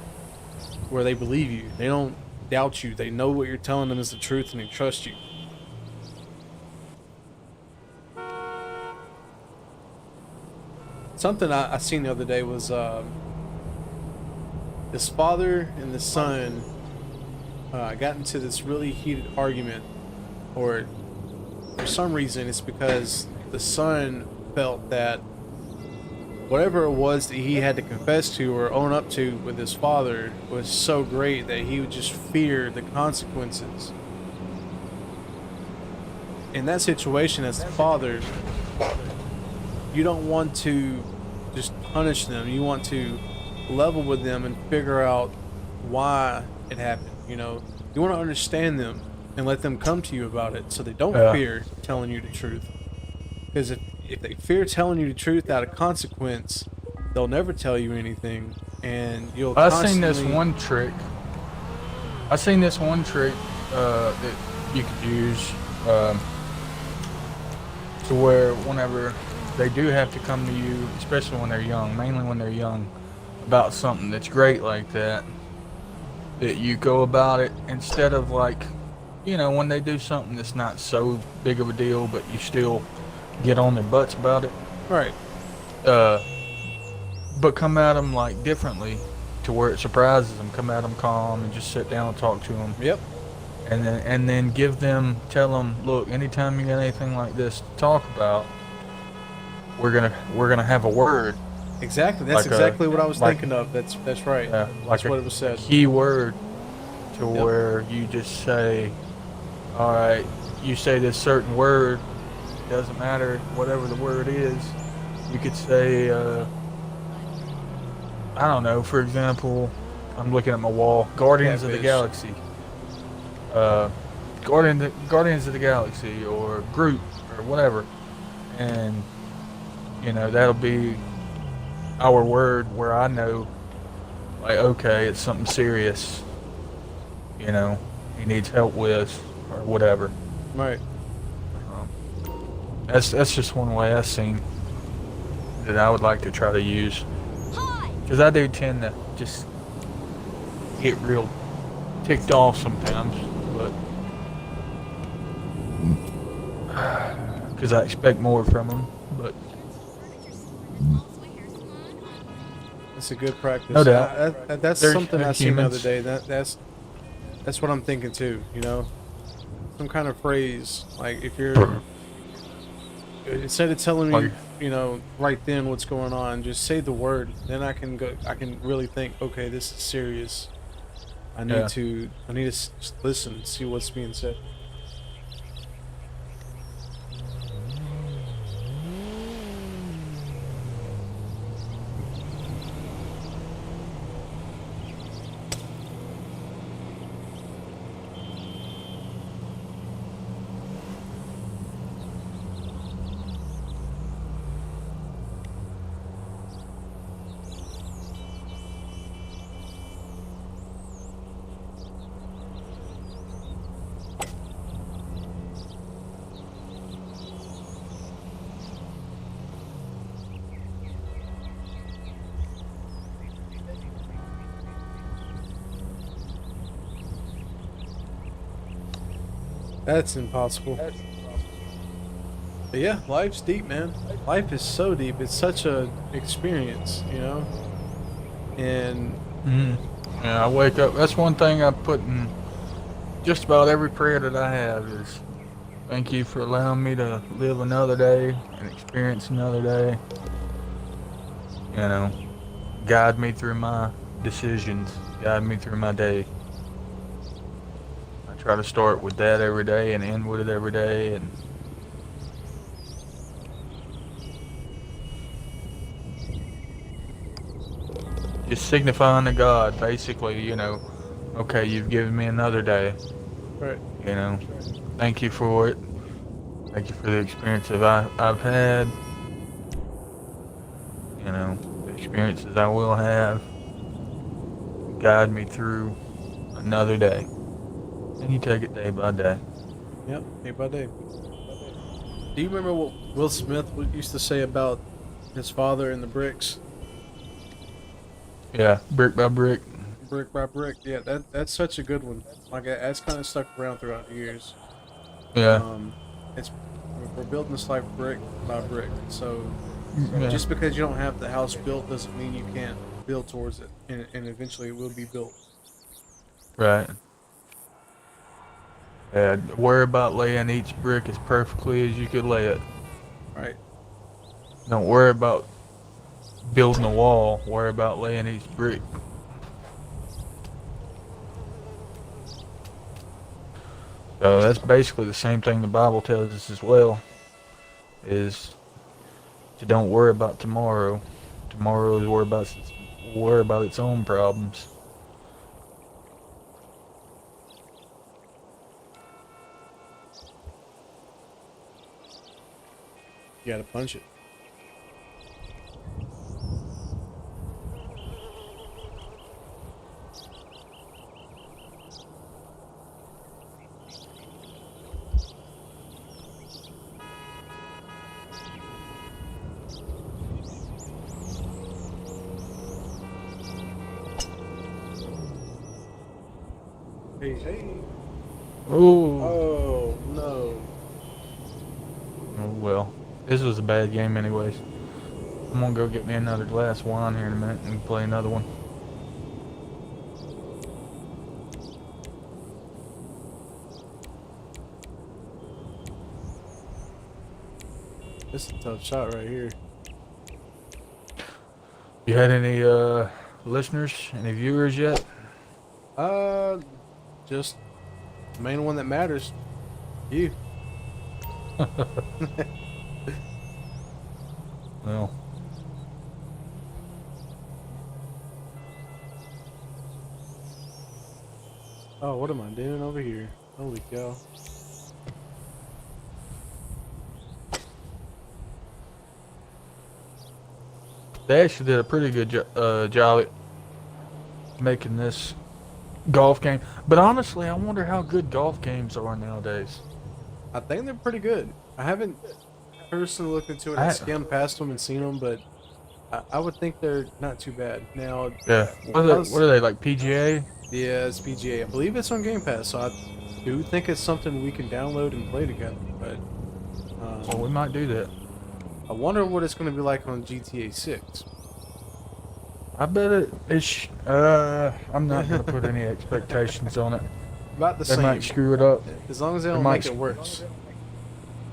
where they believe you. They don't doubt you. They know what you're telling them is the truth, and they trust you. Something I seen the other day was this father and the son got into this really heated argument, or for some reason it's because the son felt that whatever it was that he had to confess to or own up to with his father was so great that he would just fear the consequences. In that situation, as the father, you don't want to just punish them. You want to level with them and figure out why it happened. You know, you want to understand them and let them come to you about it, so they don't fear telling you the truth. Because if they fear telling you the truth out of consequence, they'll never tell you anything, and you'll. I seen this one trick that you could use to where whenever they do have to come to you, especially when they're young, mainly when they're young, about something that's great like that, that you go about it instead of, like, you know, when they do something that's not so big of a deal, but you still get on their butts about it. Right. But come at them, like, differently, to where it surprises them. Come at them calm and just sit down and talk to them. Yep. And then tell them, look, anytime you got anything like this to talk about, we're gonna have a word. Exactly. That's like exactly what I was thinking of. That's right. That's what it was said. Key word to where you just say, all right, you say this certain word. It doesn't matter whatever the word is. You could say, I don't know. For example, I'm looking at my wall. Guardians of the Galaxy. Guardians of the Galaxy, or Groot, or whatever, and you know, that'll be our word where I know, like, okay, it's something serious, you know, he needs help with, or whatever. Right. That's just one way I've seen that I would like to try to use, because I do tend to just get real ticked off sometimes, but because I expect more from them. But it's a good practice. No doubt. That's something I seen the other day. That's what I'm thinking too. You know, some kind of phrase, like, if you're instead of telling me, you know, right then what's going on, just say the word. Then I can really think, okay, this is serious. I need to just listen, see what's being said. That's impossible. But yeah, life's deep, man. Life is so deep. It's such a experience, you know. And yeah, I wake up. That's one thing I put in just about every prayer that I have is, thank you for allowing me to live another day and experience another day. You know, guide me through my decisions. guide me through my day. I try to start with that every day and end with it every day, and just signifying to God, basically, you know, okay, you've given me another day. Right. You know, thank you for it. Thank you for the experience that I've had. You know, the experiences I will have. Guide me through another day. And you take it day by day. Yep, day by day. Do you remember what Will Smith used to say about his father and the bricks? Yeah, brick by brick. Brick by brick. Yeah, that's such a good one. Like that's kind of stuck around throughout the years. Yeah. It's we're building this life brick by brick. So Yeah. just because you don't have the house built doesn't mean you can't build towards it, and eventually it will be built. Right. Yeah, worry about laying each brick as perfectly as you could lay it. Right. Don't worry about building a wall. Worry about laying each brick. So that's basically the same thing the Bible tells us as well, is to don't worry about tomorrow. Tomorrow is worry about its own problems. You gotta punch it. Hey. Ooh. Oh, no. Oh well. This was a bad game anyways. I'm gonna go get me another glass of wine here in a minute and play another one. This is a tough shot right here. You had any listeners, any viewers yet? Just the main one that matters. You. Well, Oh, what am I doing over here? Holy cow. they actually did a pretty good job at making this golf game. But honestly, I wonder how good golf games are nowadays. I think they're pretty good. I haven't personally looked into it and skimmed past them and seen them, but I would think they're not too bad. Now, Yeah. What are they, like PGA? yeah, it's PGA. I believe it's on Game Pass, so I do think it's something we can download and play together. But Well, we might do that. I wonder what it's going to be like on GTA 6. I bet it's. I'm not gonna put any expectations on it. About the They same. might screw it up. As long as they don't might make it worse.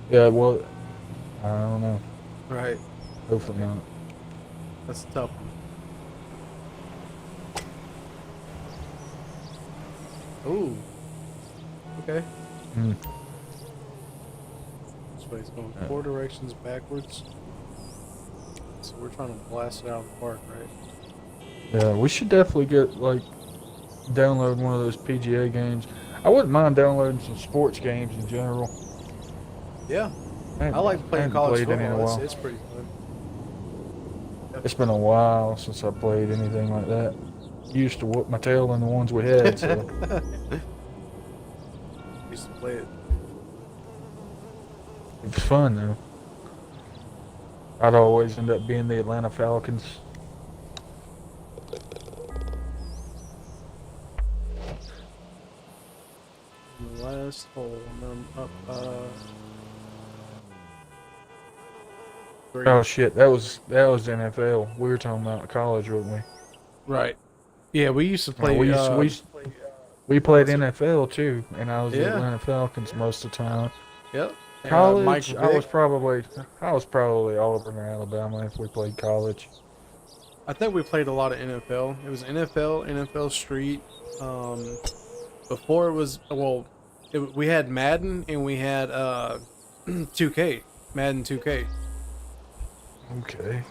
Yeah. Well, I don't know. Right. Hopefully not. That's a tough one. Ooh. Okay. Mm. This way's going 4 directions backwards. So we're trying to blast it out of the park, right? Yeah, we should definitely get download one of those PGA games. I wouldn't mind downloading some sports games in general. Yeah. I like playing haven't college played any in a football. while. It's pretty fun. It's been a while since I played anything like that. Used to whoop my tail in the ones we had, so Used to play it. it was fun though. I'd always end up being the Atlanta Falcons. The last hole, and then up, 3. Oh shit, that was NFL. We were talking about college, weren't we? Right. Yeah, we used to play. We played NFL too, and I was the Yeah. Atlanta Falcons most of the time. Yep. College, Mike I was Vick. probably Auburn or Alabama if we played college. I think we played a lot of NFL. It was NFL, NFL Street. Before it was we had Madden and we had 2K, Madden 2K. Okay.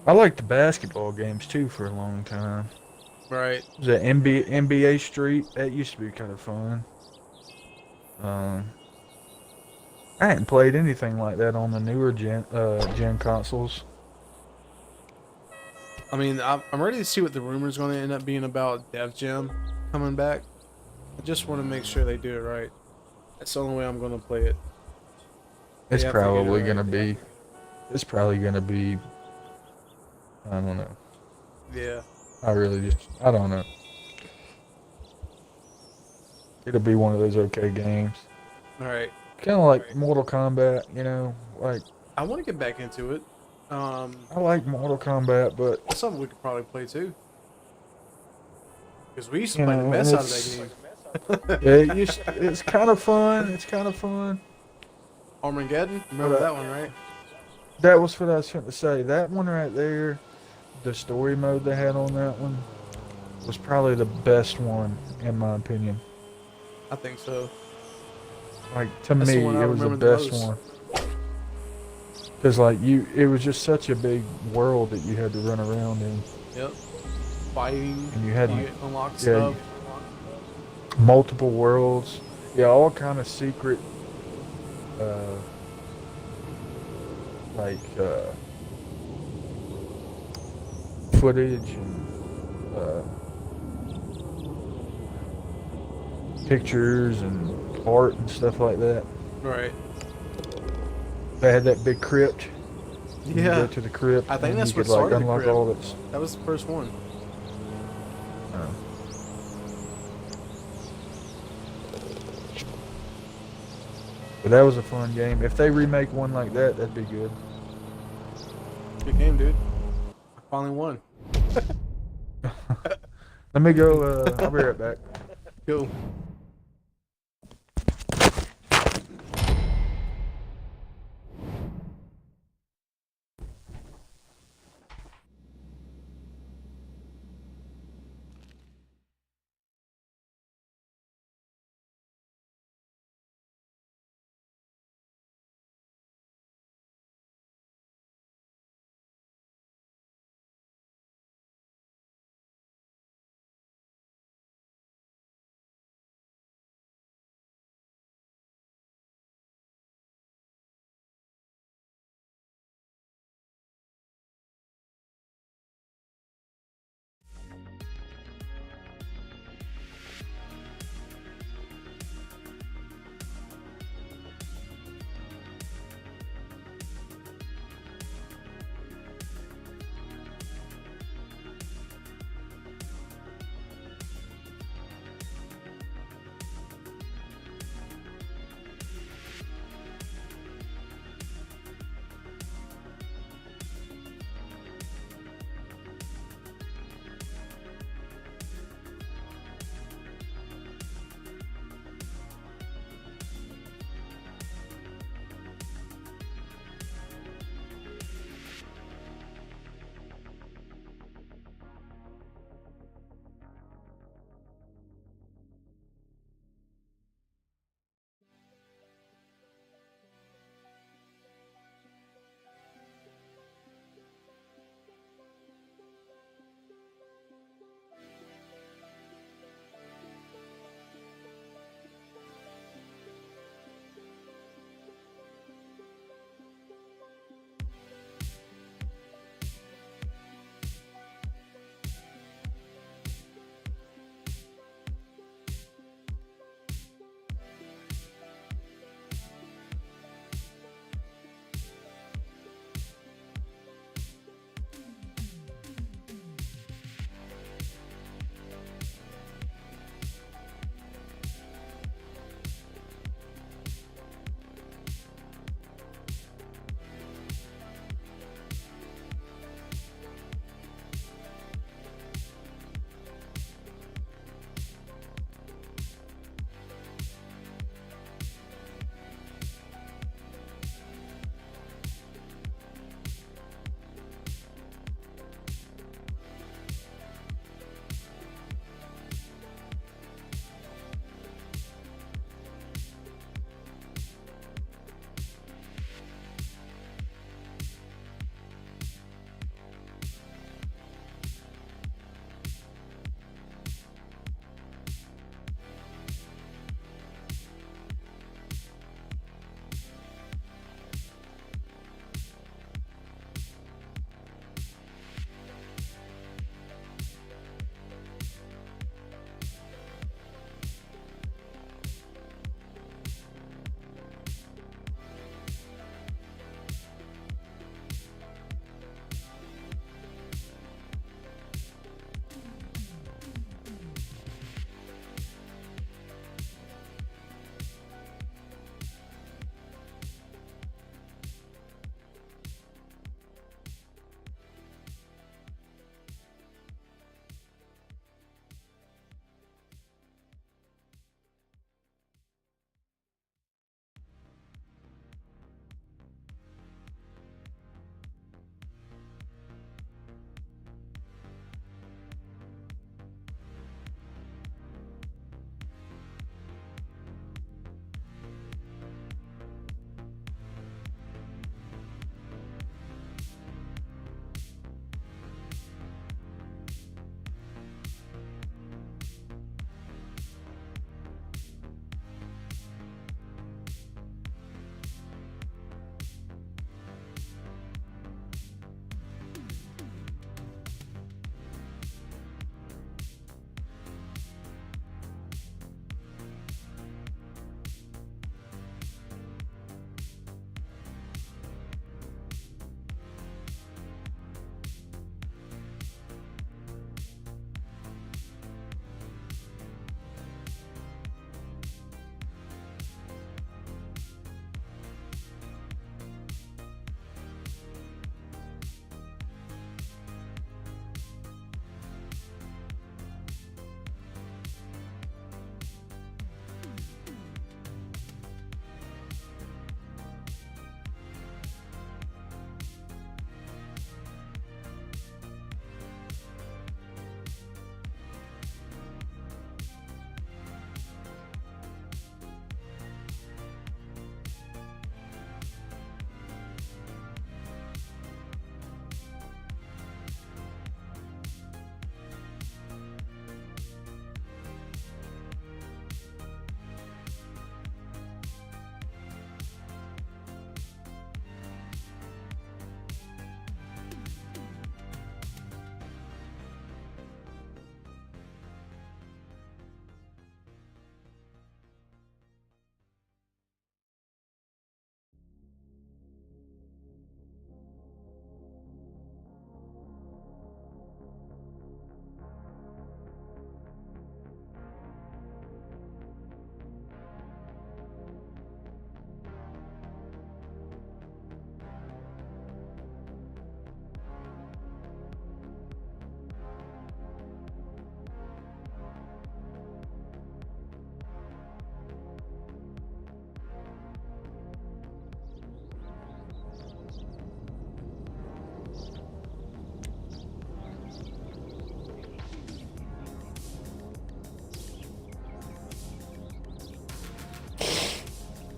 I liked the basketball games too for a long time. Right. Was that NBA Street? That used to be kind of fun. I hadn't played anything like that on the newer gen consoles. I mean, I'm ready to see what the rumor's going to end up being about Dev Jam coming back. I just want to make sure they do it right. That's the only way I'm going to play it. They It's have to get it probably right. gonna be. It's probably gonna be. I don't know. Yeah. I don't know. It'll be one of those okay games. All right. Kind of like Mortal Kombat, you know. Like I want to get back into it. I like Mortal Kombat, but That's something we could probably play too. Because we used to you play the know, mess and out of that game. yeah, it's kind of fun. It's kind of fun. Armageddon? Remember that one, right? That was what I was going to say. That one right there, the story mode they had on that one, was probably the best one in my opinion. I think so. Like to That's the me, one I it was the remember the best most. one. Cause like it was just such a big world that you had to run around in. Yep. Fighting. And you had unlock yeah, stuff. multiple worlds. Yeah, all kind of secret, uh, like footage and pictures and art and stuff like that. Right. They had that big crypt. You Yeah. go to the crypt. I think and that's you what could like started the unlock crypt. all its. That was the first one. But that was a fun game. If they remake one like that, that'd be good. Good game, dude. I finally won. Let me go. I'll be right back. Cool.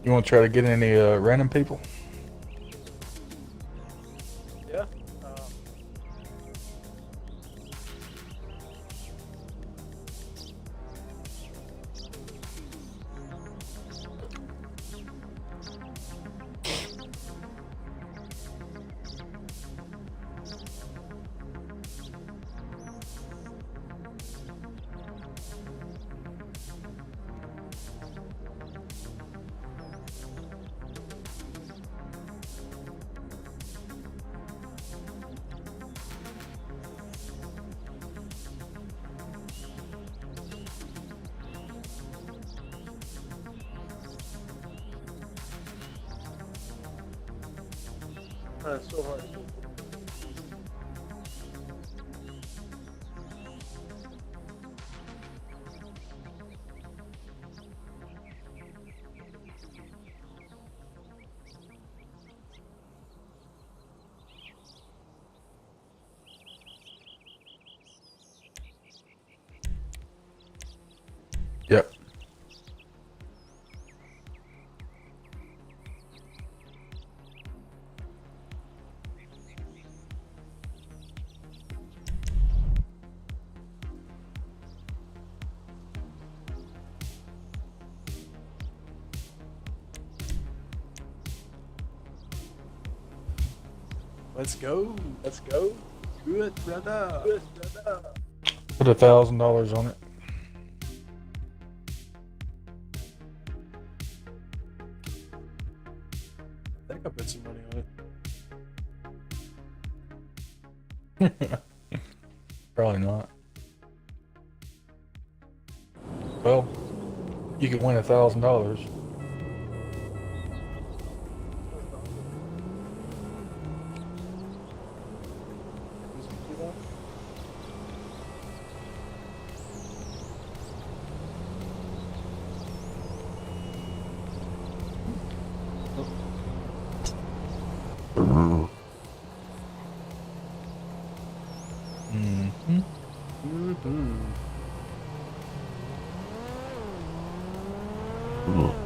You want to try to get any random people? Yeah. It's so hard. Yep. Let's go. Let's go. Good brother. Good, brother. Put $1,000 on it. I think I put some money on it. Probably not. Well, you could win $1,000. Mm-hmm.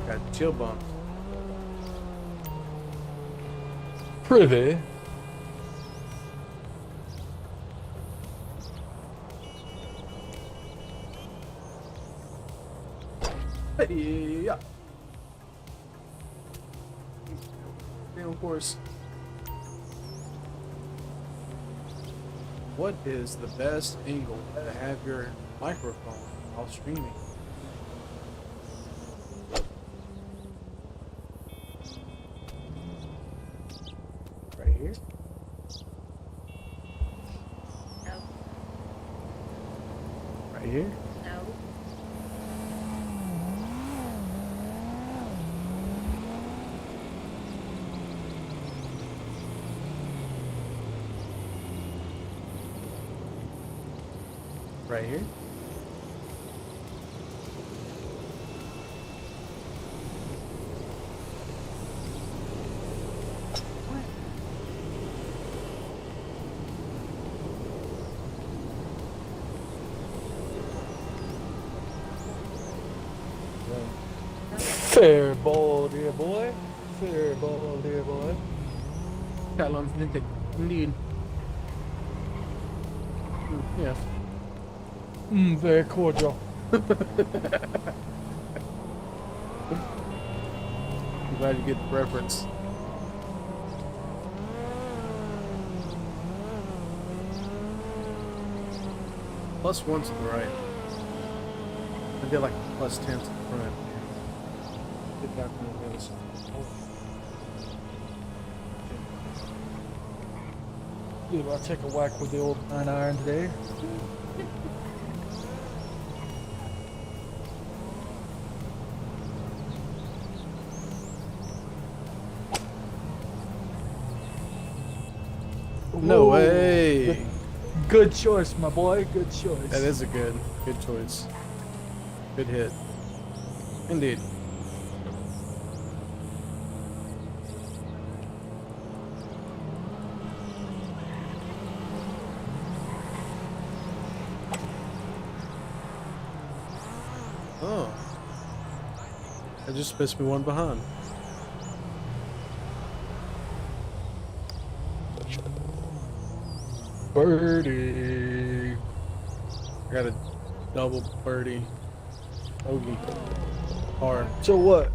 Got chill bumps. Pretty. Yeah. And of course. What is the best angle to have your microphone while streaming? Right here? No, Right here? no. Right here? Fair ball, dear boy. Fair ball, dear boy. Gallivanter, indeed. Yes. Very cordial. I'm glad you get the reference. +1 to the right. I did like a +10 to the front. Get back on the other side. Did I take a whack with the old 9-iron today? No Whoa. way! Good choice, my boy. Good choice. That is a good choice. Good hit. Indeed. Oh. That just pissed me one behind. Birdie. I got a double birdie. Bogey. Par. So what?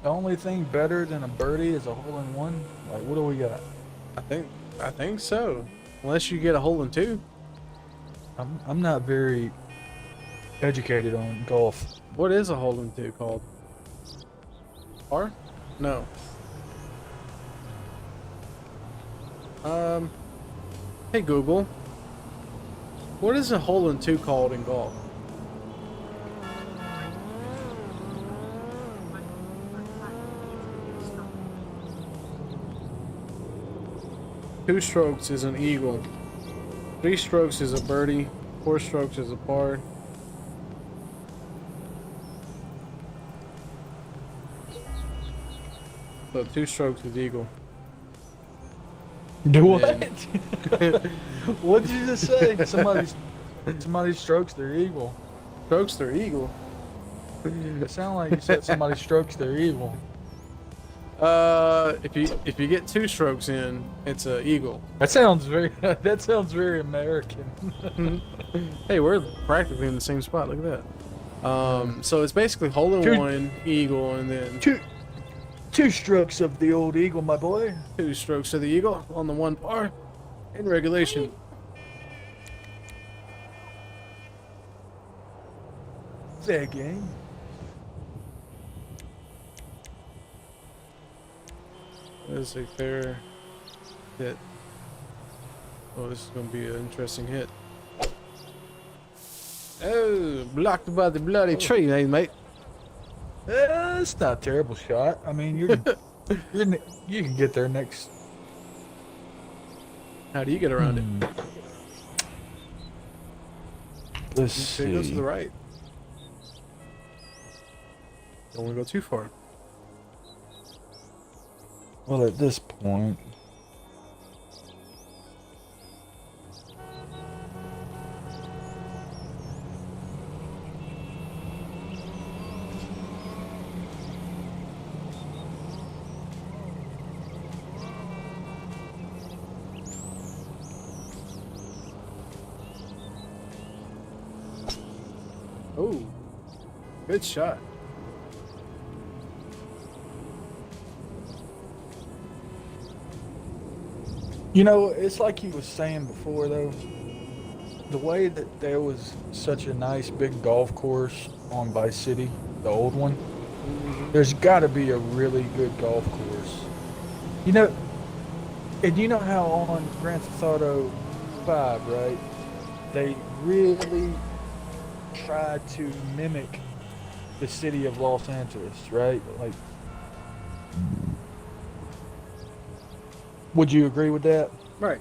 The only thing better than a birdie is a hole-in-one? Like, what do we got? I think so. Unless you get a hole in two. I'm not very educated on golf. What is a hole in two called? Par? No. Hey Google. What is a hole in two called in golf? Two strokes is an eagle. 3 strokes is a birdie. 4 strokes is a par. So 2 strokes is eagle. Do what? Yeah. What did you just say? Somebody strokes their eagle. Strokes their eagle. It sounded like you said somebody strokes their eagle. If you get 2 strokes in, it's a eagle. That sounds very American. Hey, we're practically in the same spot. Look at that. So it's basically hole in one, eagle, and then Two strokes of the old eagle, my boy. 2 strokes of the eagle on the 1 par in regulation. Fair game. That is a fair hit. Oh, this is going to be an interesting hit. Oh, blocked by the bloody tree, eh, mate? It's not a terrible shot. I mean, you can get there next. How do you get around it? Let's It goes to see. the right. Don't want to go too far. Well, at this point, Oh, good shot. you know, it's like you was saying before, though. The way that there was such a nice big golf course on Vice City, the old one, there's got to be a really good golf course. You know, and you know how on Grand Theft Auto 5, right? They really tried to mimic the city of Los Angeles, right? Like, would you agree with that? Right.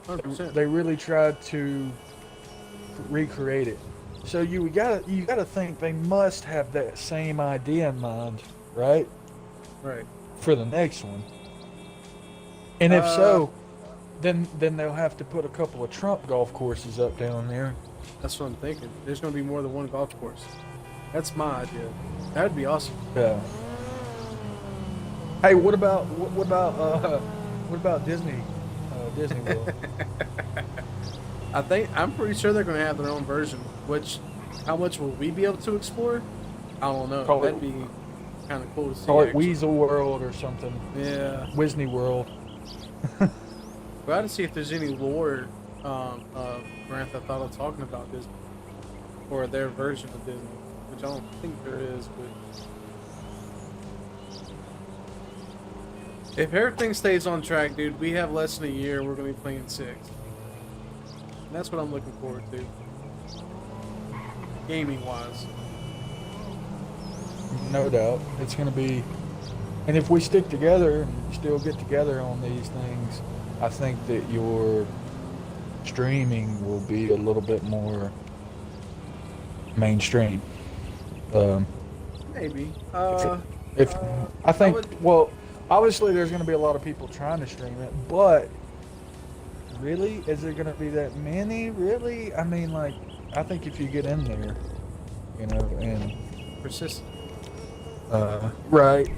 100%. They really tried to recreate it. So you gotta think they must have that same idea in mind, right? Right. For the next one. And if so, then they'll have to put a couple of Trump golf courses up down there. That's what I'm thinking. There's going to be more than one golf course. That's my idea. That'd be awesome. Yeah. Hey, what about Disney? Disney World. I'm pretty sure they're going to have their own version. Which, how much will we be able to explore? I don't know. Call it- That'd be kind of cool to see. Call it actually. Weasel World or something. Yeah. Disney World. We'll have to see if there's any lore Grand Theft Auto talking about Disney. Or their version of Disney. Which I don't think there is, but... If everything stays on track, dude, we have less than a year, we're going to be playing 6. And that's what I'm looking forward to. Gaming-wise. No doubt. It's going to be... And if we stick together and still get together on these things, I think that your streaming will be a little bit more mainstream. Maybe. If I think, would- well, obviously there's going to be a lot of people trying to stream it, but really, is there going to be that many? Really? I mean, like, I think if you get in there, you know, and Persistent. right.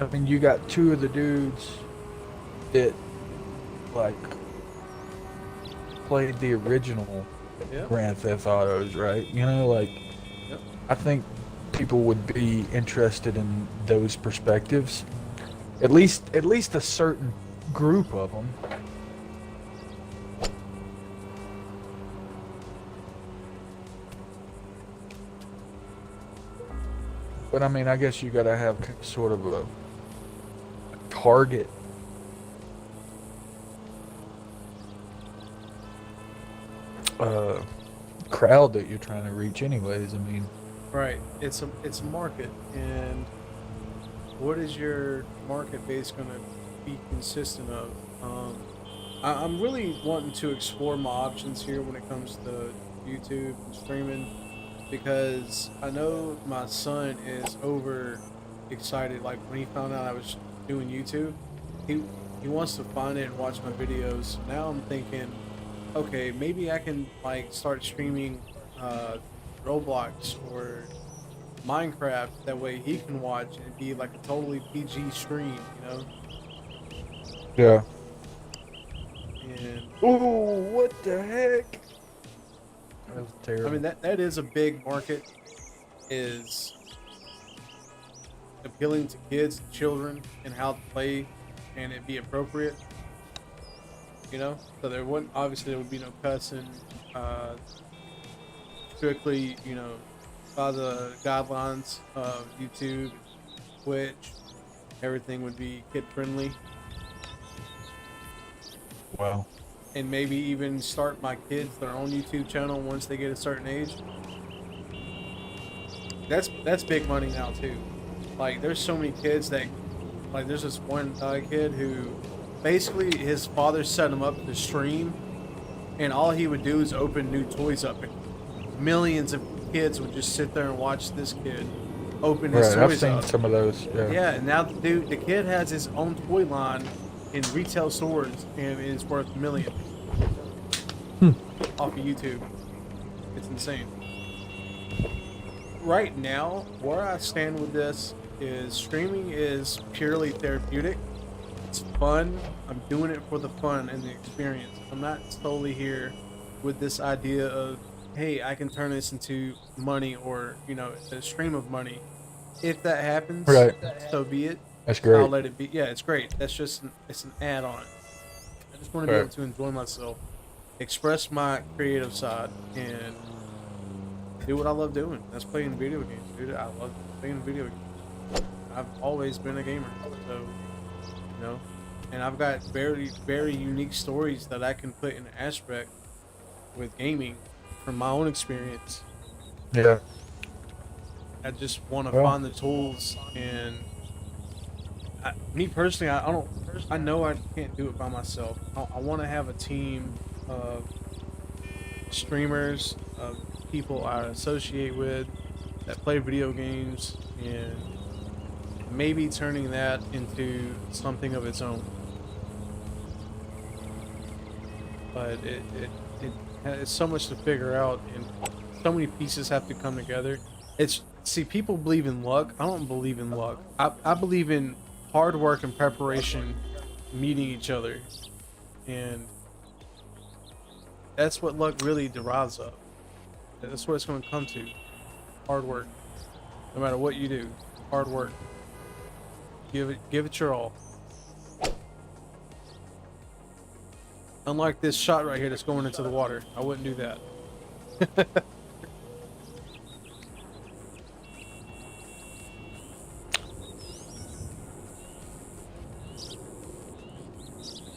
I mean, you got 2 of the dudes that, like, played the original Yeah. Grand Theft Autos, right? You know, like, Yep. I think people would be interested in those perspectives. At least a certain group of them. But I mean, I guess you gotta have sort of a target. Crowd that you're trying to reach anyways. I mean, Right. It's a market, and what is your market base going to be consistent of? I'm really wanting to explore my options here when it comes to YouTube and streaming, because I know my son is over excited. Like when he found out I was doing YouTube, he wants to find it and watch my videos. Now I'm thinking, okay, maybe I can like start streaming Roblox or Minecraft. That way he can watch and be like a totally PG stream, you know? yeah. And Oh, what the heck? That was terrible. I mean that is a big market, is appealing to kids, children, and how to play and it be appropriate. You know? So there wouldn't, obviously there would be no cussing, strictly, you know, by the guidelines of YouTube, Twitch, everything would be kid friendly. Wow. And maybe even start my kids their own YouTube channel once they get a certain age. That's big money now too. Like there's so many kids that, like there's this one kid who basically his father set him up to stream, and all he would do is open new toys up, and millions of kids would just sit there and watch this kid open his Right, toys I've seen up. some of those. Yeah. Yeah, and now the kid has his own toy line in retail stores and is worth millions off of YouTube. It's insane. Right now, where I stand with this is streaming is purely therapeutic. It's fun. I'm doing it for the fun and the experience. I'm not solely here with this idea of, hey, I can turn this into money or, you know, a stream of money. If that happens, Right. so be it. That's great. I'll let it be. Yeah, it's great. That's just it's an add-on. I just want to be Right. able to enjoy myself, express my creative side, and do what I love doing. That's playing video games, dude. I love playing video games. I've always been a gamer, so you know, and I've got very, very unique stories that I can put in aspect with gaming from my own experience. Yeah. I just want to Well. find the tools, and me personally, I know I can't do it by myself. I want to have a team of streamers, of people I associate with that play video games, and maybe turning that into something of its own. But it has so much to figure out, and so many pieces have to come together. See, people believe in luck. I don't believe in luck. I believe in hard work and preparation meeting each other, and that's what luck really derives of. That's what it's going to come to. Hard work. No matter what you do, hard work. Give it your all. Unlike this shot right here that's going into the water, I wouldn't do that.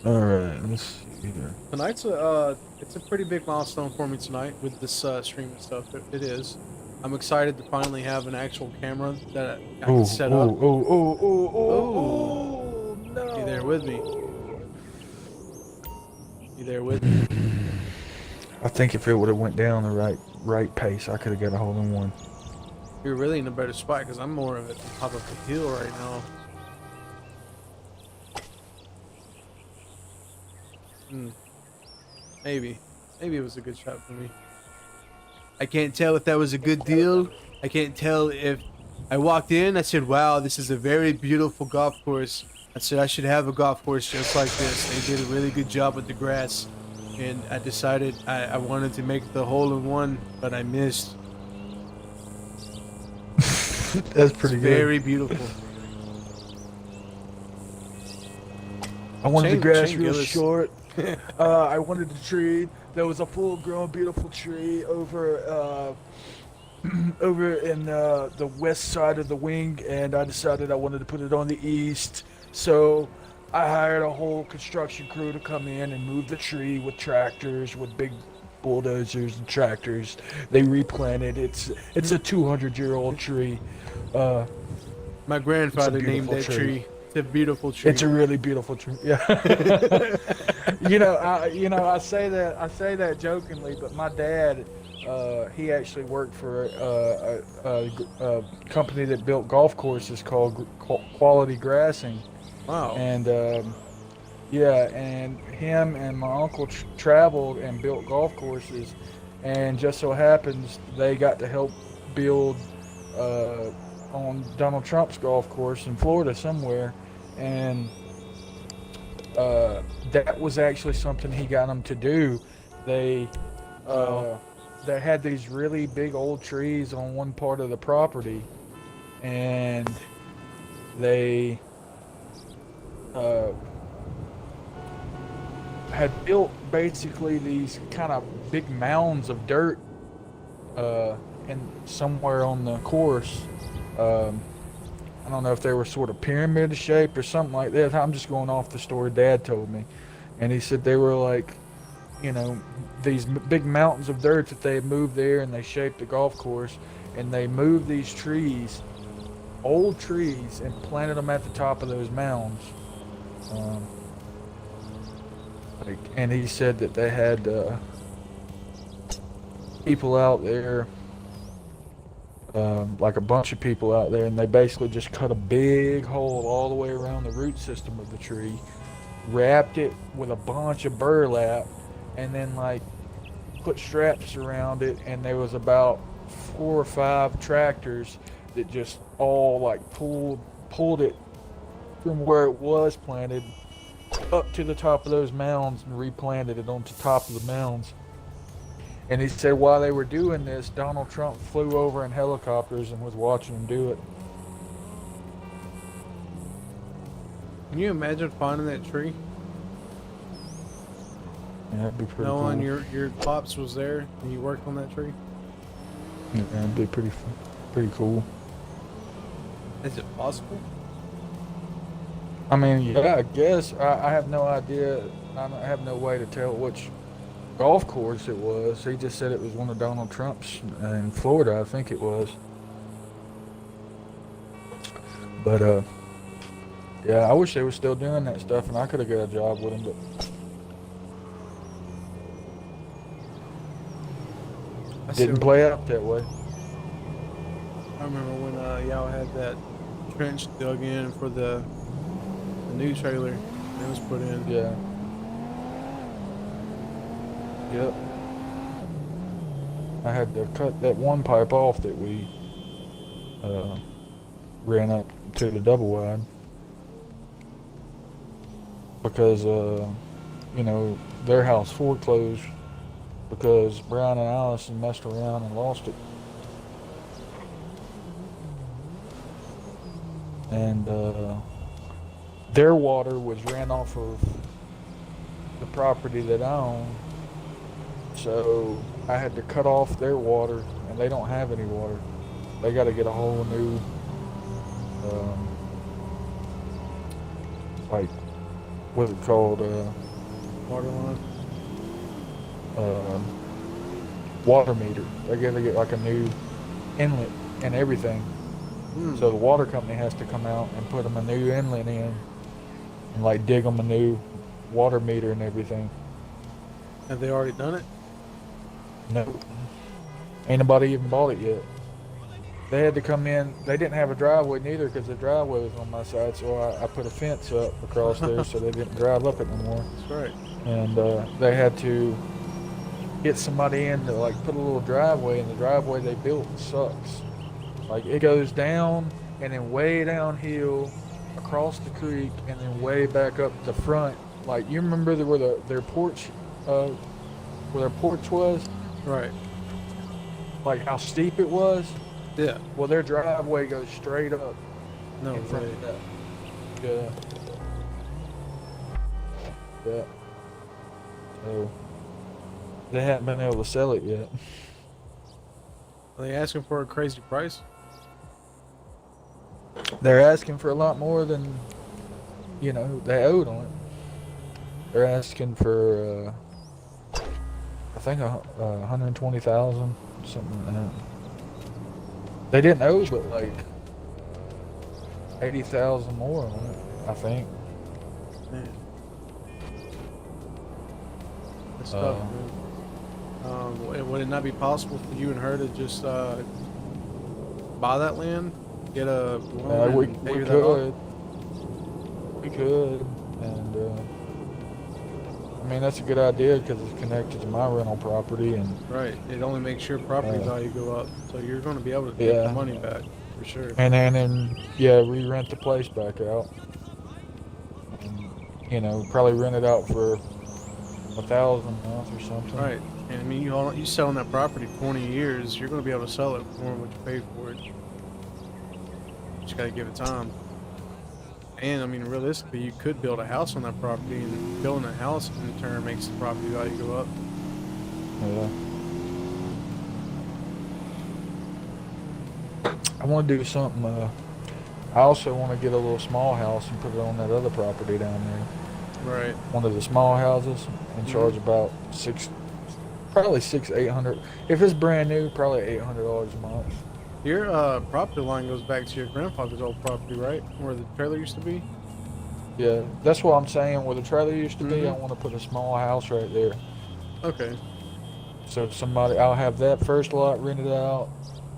All right. Let's see here. Tonight's it's a pretty big milestone for me tonight with this streaming stuff. It is. I'm excited to finally have an actual camera that I can set up. Oh, no. You there with me? You there with me? I think if it would have went down the right pace, I could have got a hole in one. You're really in a better spot because I'm more of at the top of the hill right now. Maybe it was a good shot for me. I can't tell if that was a good deal. I can't tell if I walked in. I said, "Wow, this is a very beautiful golf course." I said, "I should have a golf course just like this." They did a really good job with the grass, and I decided I wanted to make the hole in one, but I missed. That's pretty good. Very beautiful. I wanted the Shane- grass Shane real Gillis. short. I wanted the tree. There was a full-grown, beautiful tree over over in the west side of the wing, and I decided I wanted to put it on the east. So I hired a whole construction crew to come in and move the tree with tractors, with big bulldozers and tractors. They replanted. It's a 200-year-old tree. My grandfather named beautiful that tree. tree. It's a beautiful tree. It's a really beautiful tree. Yeah. I say that jokingly, but my dad, he actually worked for a company that built golf courses called Quality Grassing. Wow. And and him and my uncle traveled and built golf courses, and just so happens they got to help build on Donald Trump's golf course in Florida somewhere, and that was actually something he got them to do. They had these really big old trees on one part of the property, and they had built basically these kind of big mounds of dirt and somewhere on the course. I don't know if they were sort of pyramid shaped or something like that. I'm just going off the story Dad told me. And he said they were like, these big mountains of dirt that they had moved there, and they shaped the golf course, and they moved these trees, old trees, and planted them at the top of those mounds. And he said that they had people out there, like a bunch of people out there, and they basically just cut a big hole all the way around the root system of the tree, wrapped it with a bunch of burlap, and then like put straps around it, and there was about 4 or 5 tractors that just all like pulled it from where it was planted up to the top of those mounds and replanted it onto top of the mounds. And he said while they were doing this, Donald Trump flew over in helicopters and was watching them do it. Can you imagine finding that tree? Yeah, that'd be pretty cool. Knowing your pops was there and you worked on that tree? Yeah, that'd be pretty cool. Is it possible? I mean, yeah, I guess. I have no idea. I have no way to tell which golf course it was. He just said it was one of Donald Trump's in Florida, I think it was. But, yeah, I wish they were still doing that stuff, and I could have got a job with them, but... Didn't play out that way. I remember when y'all had that trench dug in for the new trailer that was put in. Yeah. Yep. I had to cut that one pipe off that we ran up to the double wide because their house foreclosed because Brian and Allison messed around and lost it. And their water was ran off of the property that I own. So I had to cut off their water, and they don't have any water. They got to get a whole new, what's it called? Water line. Water meter. They got to get like a new inlet and everything. So the water company has to come out and put them a new inlet in, and like dig them a new water meter and everything. Have they already done it? No. Ain't nobody even bought it yet. They had to come in. They didn't have a driveway neither because the driveway was on my side, so I put a fence up across there so they didn't drive up it no more. That's right. And they had to get somebody in to like put a little driveway, and the driveway they built sucks. Like it goes down and then way downhill across the creek and then way back up the front. Like you remember where their porch where their porch was, Right. like how steep it was. Yeah. Well, their driveway goes straight up No in front way. of that. Yeah. Yeah. So they haven't been able to sell it yet. Are they asking for a crazy price? They're asking for a lot more than, you know, they owed on it. They're asking for, I think, 120,000, something like that. They didn't owe, but like 80,000 more on it, I think. Man. That's tough, man. Would it not be possible for you and her to just buy that land, get a loan, We and pay that could. off? We could. And, I mean, that's a good idea because it's connected to my rental property. And Right. It only makes your property value go up, so you're going to be able to get the money back for sure. And then, yeah, re-rent the place back out. And, you know, probably rent it out for $1,000 a month or something. Right. And I mean, you selling that property 20 years, you're going to be able to sell it for more than what you paid for it. Just got to give it time. And I mean, realistically, you could build a house on that property, and building a house in turn makes the property value go up. Yeah. I want to do something. I also want to get a little small house and put it on that other property down there. Right. One of the small houses, and charge about probably $800. If it's brand new, probably $800 a month. Your property line goes back to your grandfather's old property, right? Where the trailer used to be? Yeah, that's what I'm saying. Where the trailer used to be, I want to put a small house right there. Okay. So I'll have that first lot rented out,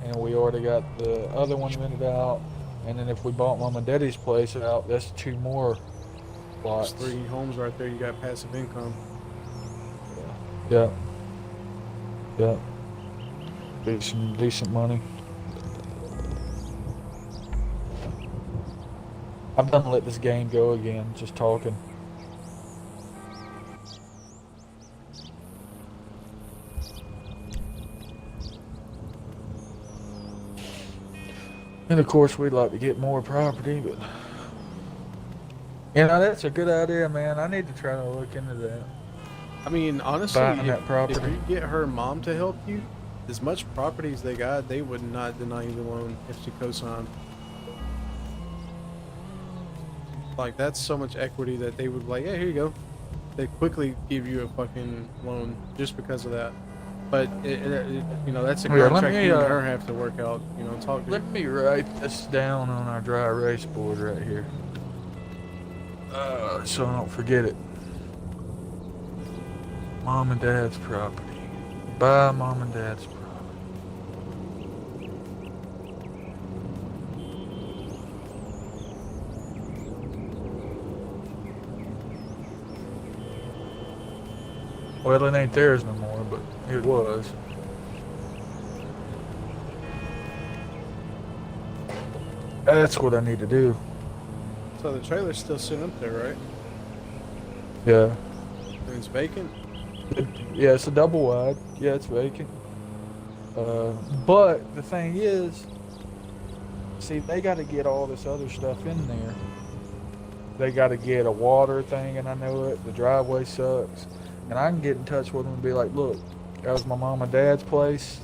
and we already got the other one rented out. And then if we bought Mom and Daddy's place out, that's 2 more lots. There's 3 homes right there. You got passive income. Yeah. Yeah. Be some decent money. I've done let this game go again, just talking. And of course, we'd like to get more property, but you know, that's a good idea, man. I need to try to look into that. I mean, honestly, Buying that if property. you get her mom to help you, as much property as they got, they would not deny you the loan if she co-signed. Like, that's so much equity that they would like, yeah, here you go. They quickly give you a fucking loan just because of that. But you know, that's a Here, let contract me, you and her have to work out. You know, talk to. Let me write this down on our dry erase board right here, so I don't forget it. Mom and Dad's property. Buy Mom and Dad's property. Well, it ain't theirs no more, but it was. That's what I need to do. So the trailer's still sitting up there, right? Yeah. And it's vacant. Yeah, it's a double wide. Yeah, it's vacant. But the thing is, see, they got to get all this other stuff in there. They got to get a water thing, and I know it. The driveway sucks. And I can get in touch with them and be like, look, that was my mom and dad's place.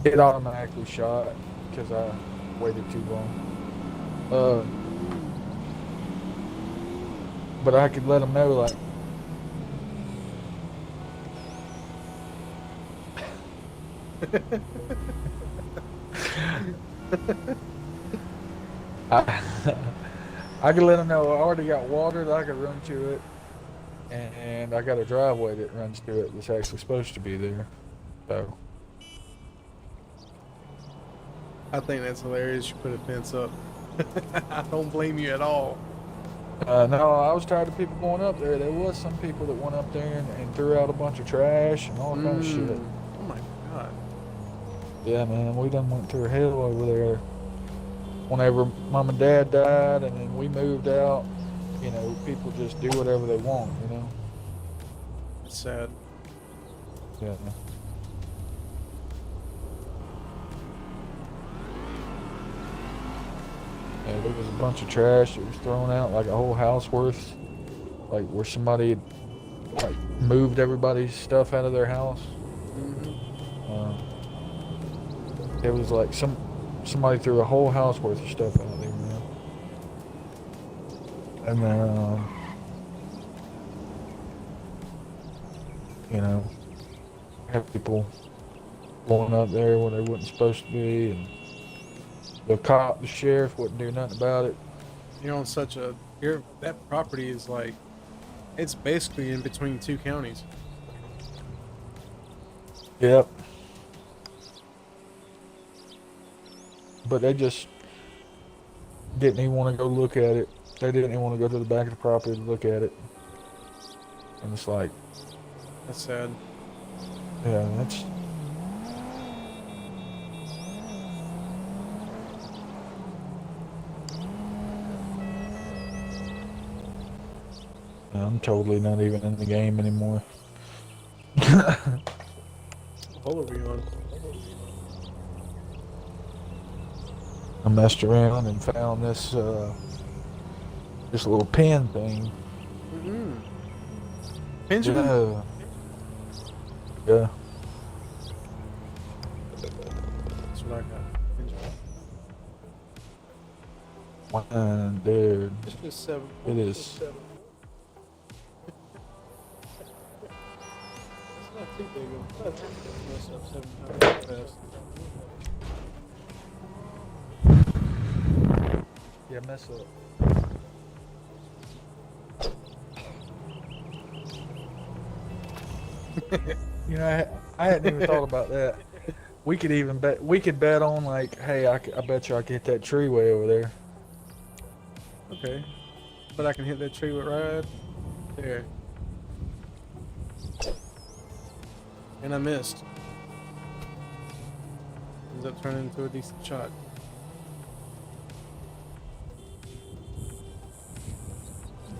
It automatically shot because I waited too long. But I could let them know, like, I could let them know I already got water that I could run to it, and I got a driveway that runs to it that's actually supposed to be there. So I think that's hilarious. You put a fence up. I don't blame you at all. no, I was tired of people going up there. There was some people that went up there and threw out a bunch of trash and all kind of shit. Oh my god. Yeah, man, we done went through hell over there. Whenever Mom and Dad died, and then we moved out, you know, people just do whatever they want, you know? It's sad. Yeah. Yeah, there was a bunch of trash that was thrown out, like a whole house worth, like where somebody had, like, moved everybody's stuff out of their house. It was like somebody threw a whole house worth of stuff out there, man. And then, you know, have people going up there when they wasn't supposed to be, and the sheriff wouldn't do nothing about it. You're on such a that property is like, it's basically in between two counties. Yep. But they just didn't even want to go look at it. They didn't even want to go to the back of the property to look at it. And it's like, That's sad. yeah, that's. I'm totally not even in the game anymore. What are we on? I messed around and found this this little pin thing. Benjamin? Yeah. Yeah. That's what I got. Benjamin. And dude, It's just 7. it is. It's not too big of a mess up 7 times fast. Yeah, mess up. You know, I hadn't even thought about that. We could even bet. We could bet on, like, hey, I bet you I could hit that tree way over there. Okay. But I can hit that tree with right there. And I missed. Ends up turning into a decent shot.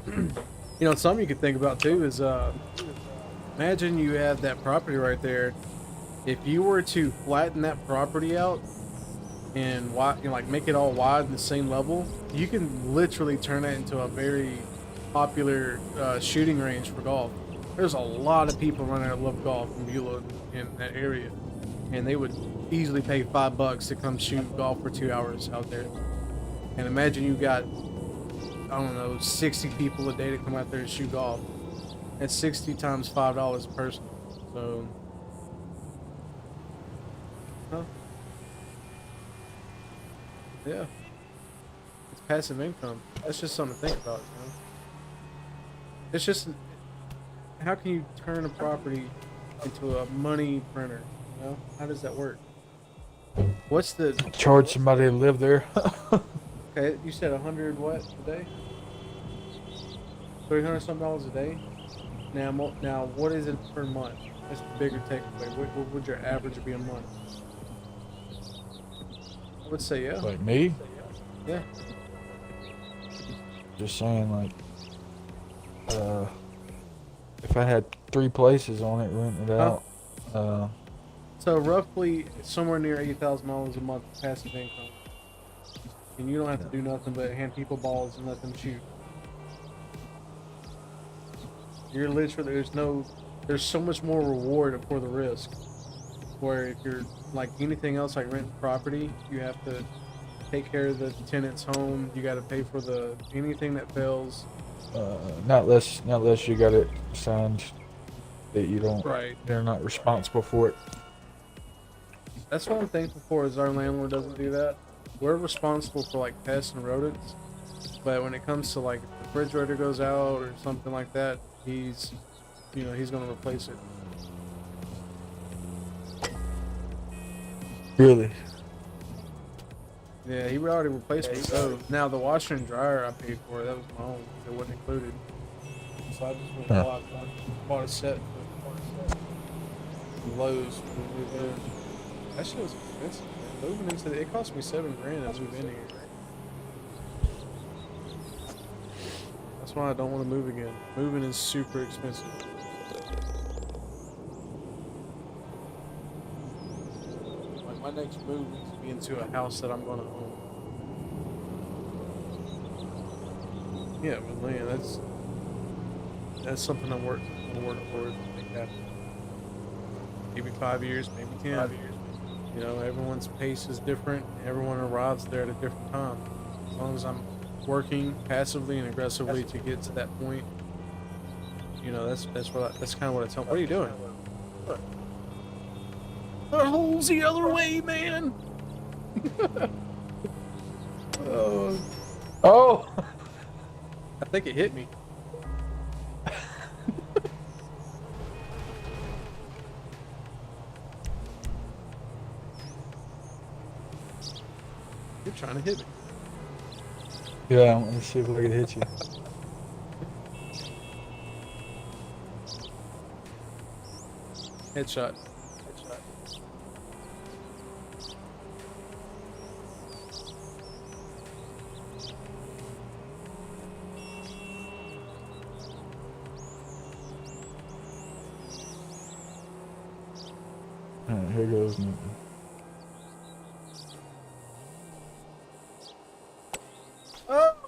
You know, something you could think about too is imagine you have that property right there. If you were to flatten that property out and wide, you know, like make it all wide in the same level, you can literally turn that into a very popular shooting range for golf. There's a lot of people running that love golf in Beulah in that area, and they would easily pay $5 to come shoot golf for 2 hours out there. And imagine you got, I don't know, 60 people a day to come out there and shoot golf. That's 60 times $5 a person. So, huh? Yeah. It's passive income. That's just something to think about, you know? It's just, how can you turn a property into a money printer? You know? How does that work? What's the... Charge somebody to live there. Okay, you said 100 what a day? 300 something dollars a day. Now what is it per month? That's the bigger takeaway. What would your average be a month? I would say yeah. Like me? Yeah. Just saying, like, if I had 3 places on it rented out, So roughly somewhere near $8,000 a month passive income, and you don't have to do nothing but hand people balls and let them shoot. You're literally there's so much more reward for the risk. Where if you're like anything else, like renting property, you have to take care of the tenant's home. You got to pay for anything that fails. not less you got it signed that you don't. Right. They're not responsible for it. That's what I'm thankful for. Is our landlord doesn't do that. We're responsible for like pests and rodents, but when it comes to like if the refrigerator goes out or something like that, he's gonna replace it. Really? Yeah, he already replaced my stove. Now the washer and dryer I paid for, that was my own. It wasn't included. So I just went and bought a set from Lowe's. That shit was expensive, man. Moving into it cost me $7,000 as we've been here. That's why I don't want to move again. Moving is super expensive. Like my next move needs to be into a house that I'm gonna own. Yeah, but man, that's something I'm working towards. Make happen. Maybe 5 years, maybe 10. 5 years. You know, everyone's pace is different. Everyone arrives there at a different time. As long as I'm working passively and aggressively to get to that point, you know, that's kind of what I tell. What are you doing? The hole's the other way, man. Oh! I think it hit me. You're trying to hit me. Yeah, let me see if I can hit you. Headshot. Alright, here goes Newton.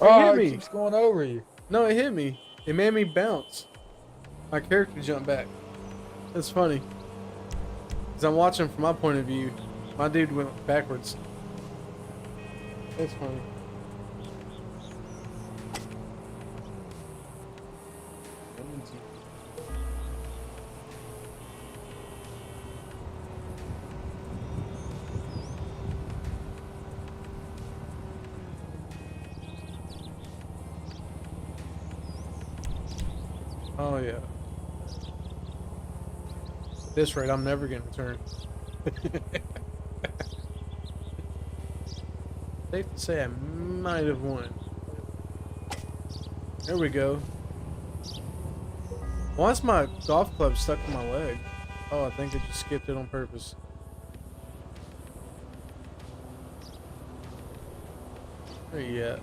Oh, it hit me. It keeps going over you. No, it hit me. It made me bounce. My character jumped back. That's funny. Because I'm watching from my point of view. My dude went backwards. That's funny. Oh yeah. At this rate, I'm never getting returned. Safe to say I might have won. There we go. Why is my golf club stuck in my leg? Oh, I think I just skipped it on purpose. Where you at?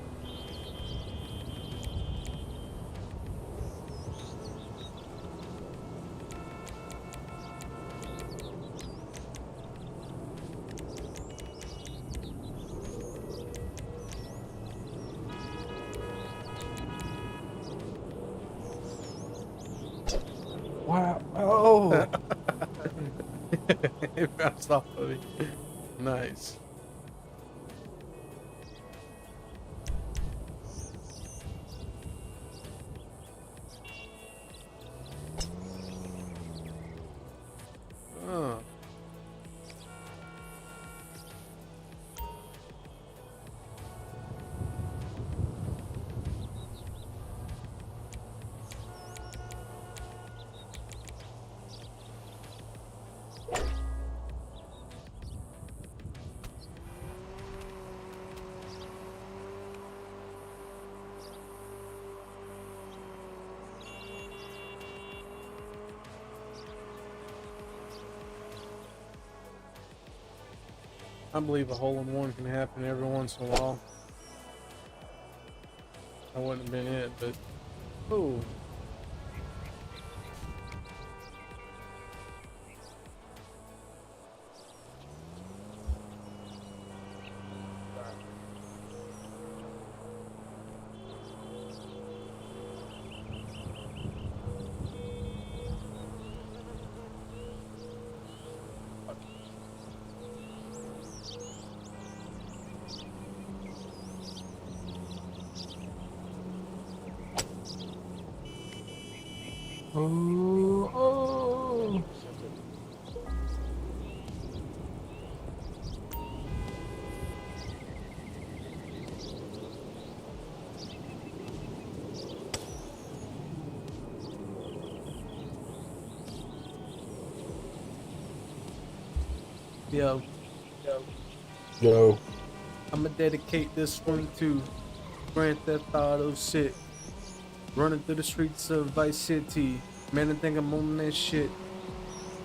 Wow. Oh! It bounced off of me. Nice. Oh. I believe a hole-in-one can happen every once in a while. That wouldn't have been it, but... Oh. Oh, oh. Yo. Yo. I'ma dedicate this one to Grand Theft Auto 6. Running through the streets of Vice City. Man, I think I'm on that shit.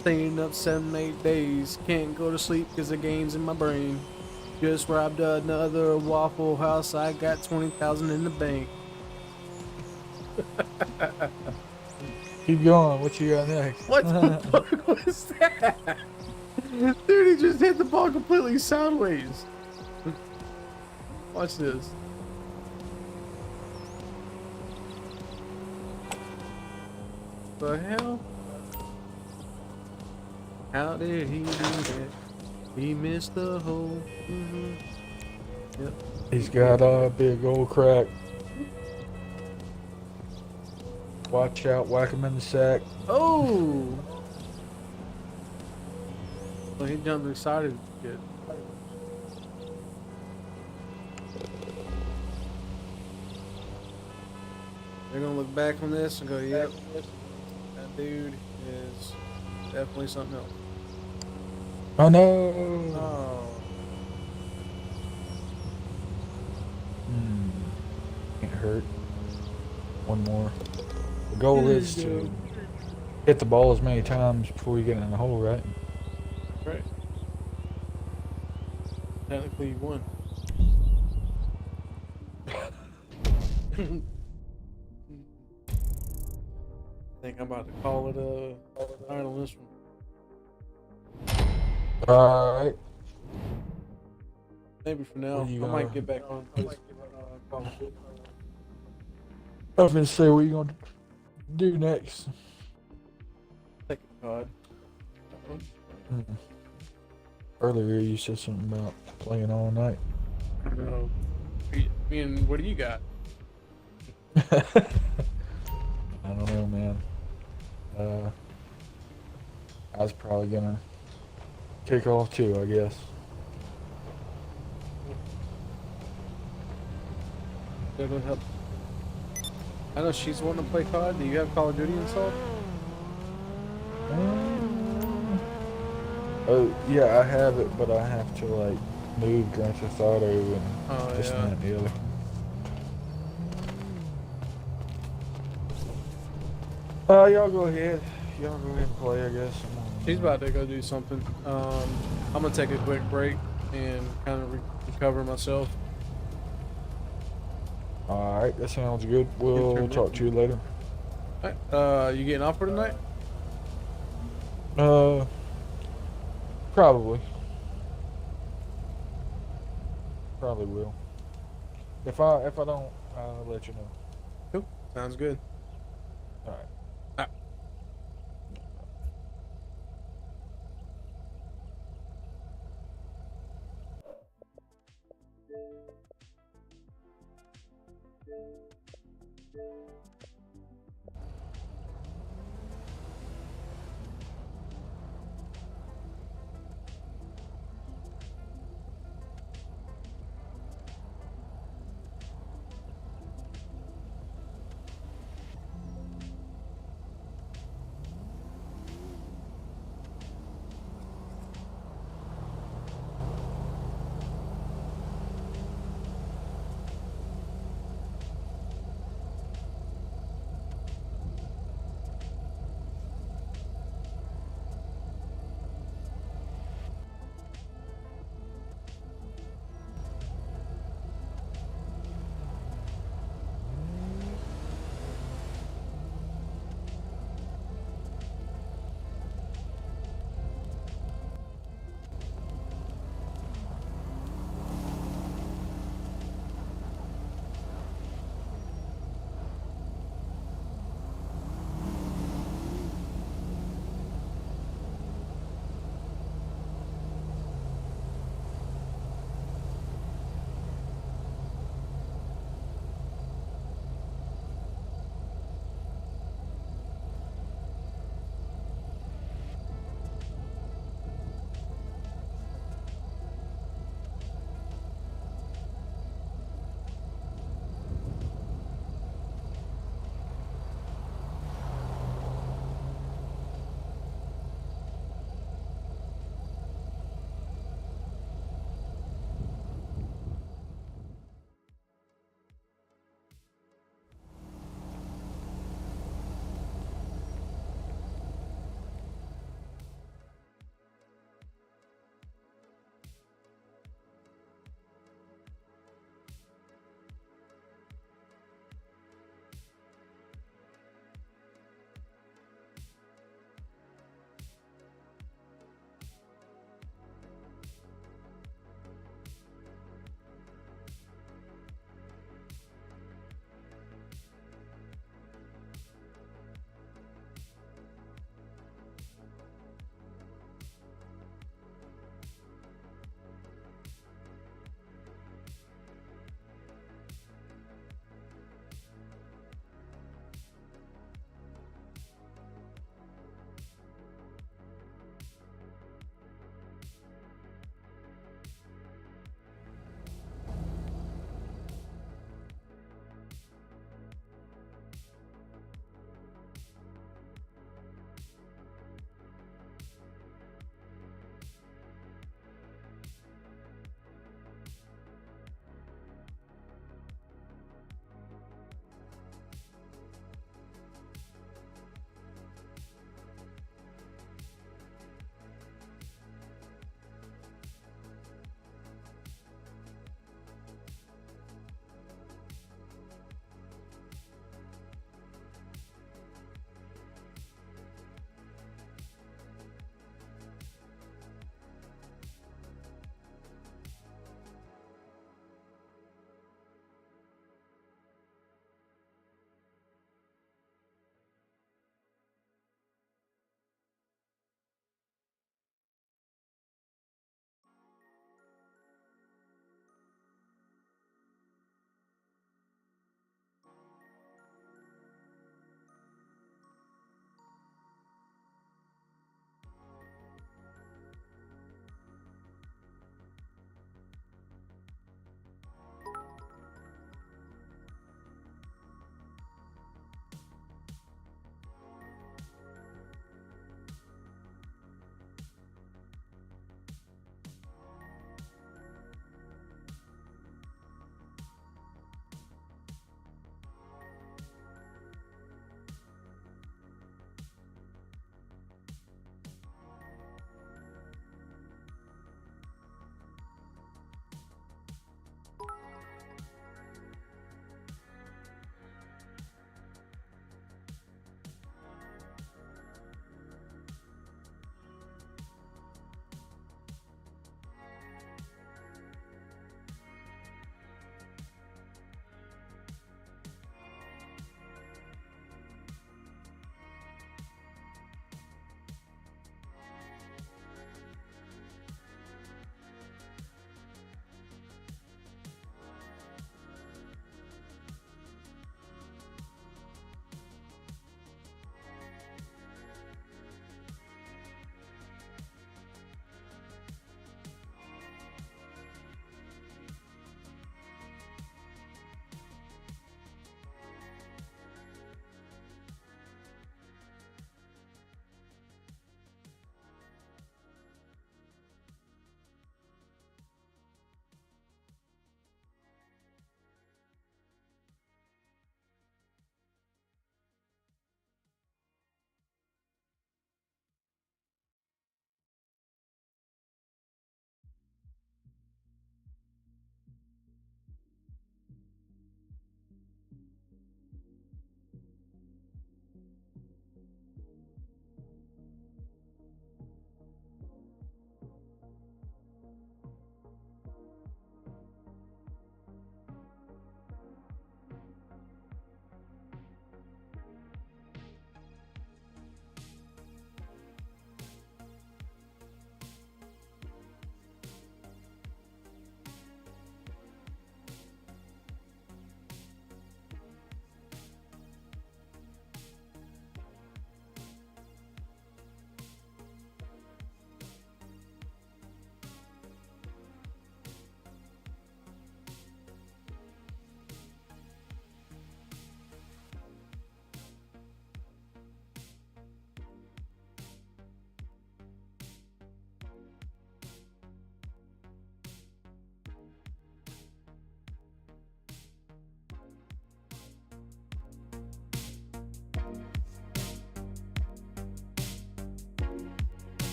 Staying up 7-8 days. Can't go to sleep cause the game's in my brain. Just robbed another Waffle House. I got 20,000 in the bank. Keep going. What you got next? What the fuck was that? Dude, he just hit the ball completely sideways. Watch this. The hell? How did he do that? He missed the hole. Yep. He's got a big old crack. Watch out, whack him in the sack. Oh! Well, he jumped excited. Good. They're gonna look back on this and go, yep, that dude is definitely something else. Oh no! Oh. Can't hurt. One more. The goal is to hit the ball as many times before you get in the hole, right? Right. Technically, you won. I think I'm about to call it a night on this one. Alright. Maybe for now. What I you might gonna- get back on this. I was gonna say, what are you gonna do next? Take a card. Earlier you said something about playing all night. I don't know. I mean, what do you got? I don't know, man. I was probably gonna kick off too, I guess. That would help. I know she's wanting to play COD. Do you have Call of Duty installed? Oh yeah, I have it, but I have to like move Grand Theft Auto and this yeah. and that and the other. Y'all go ahead. Y'all go ahead and play, I guess. She's about to go do something. I'm gonna take a quick break and kind of recover myself. Alright, that sounds good. We'll talk to you later. Alright, you getting off for tonight? Probably. Probably will. If I don't, I'll let you know. Cool. Sounds good. Alright.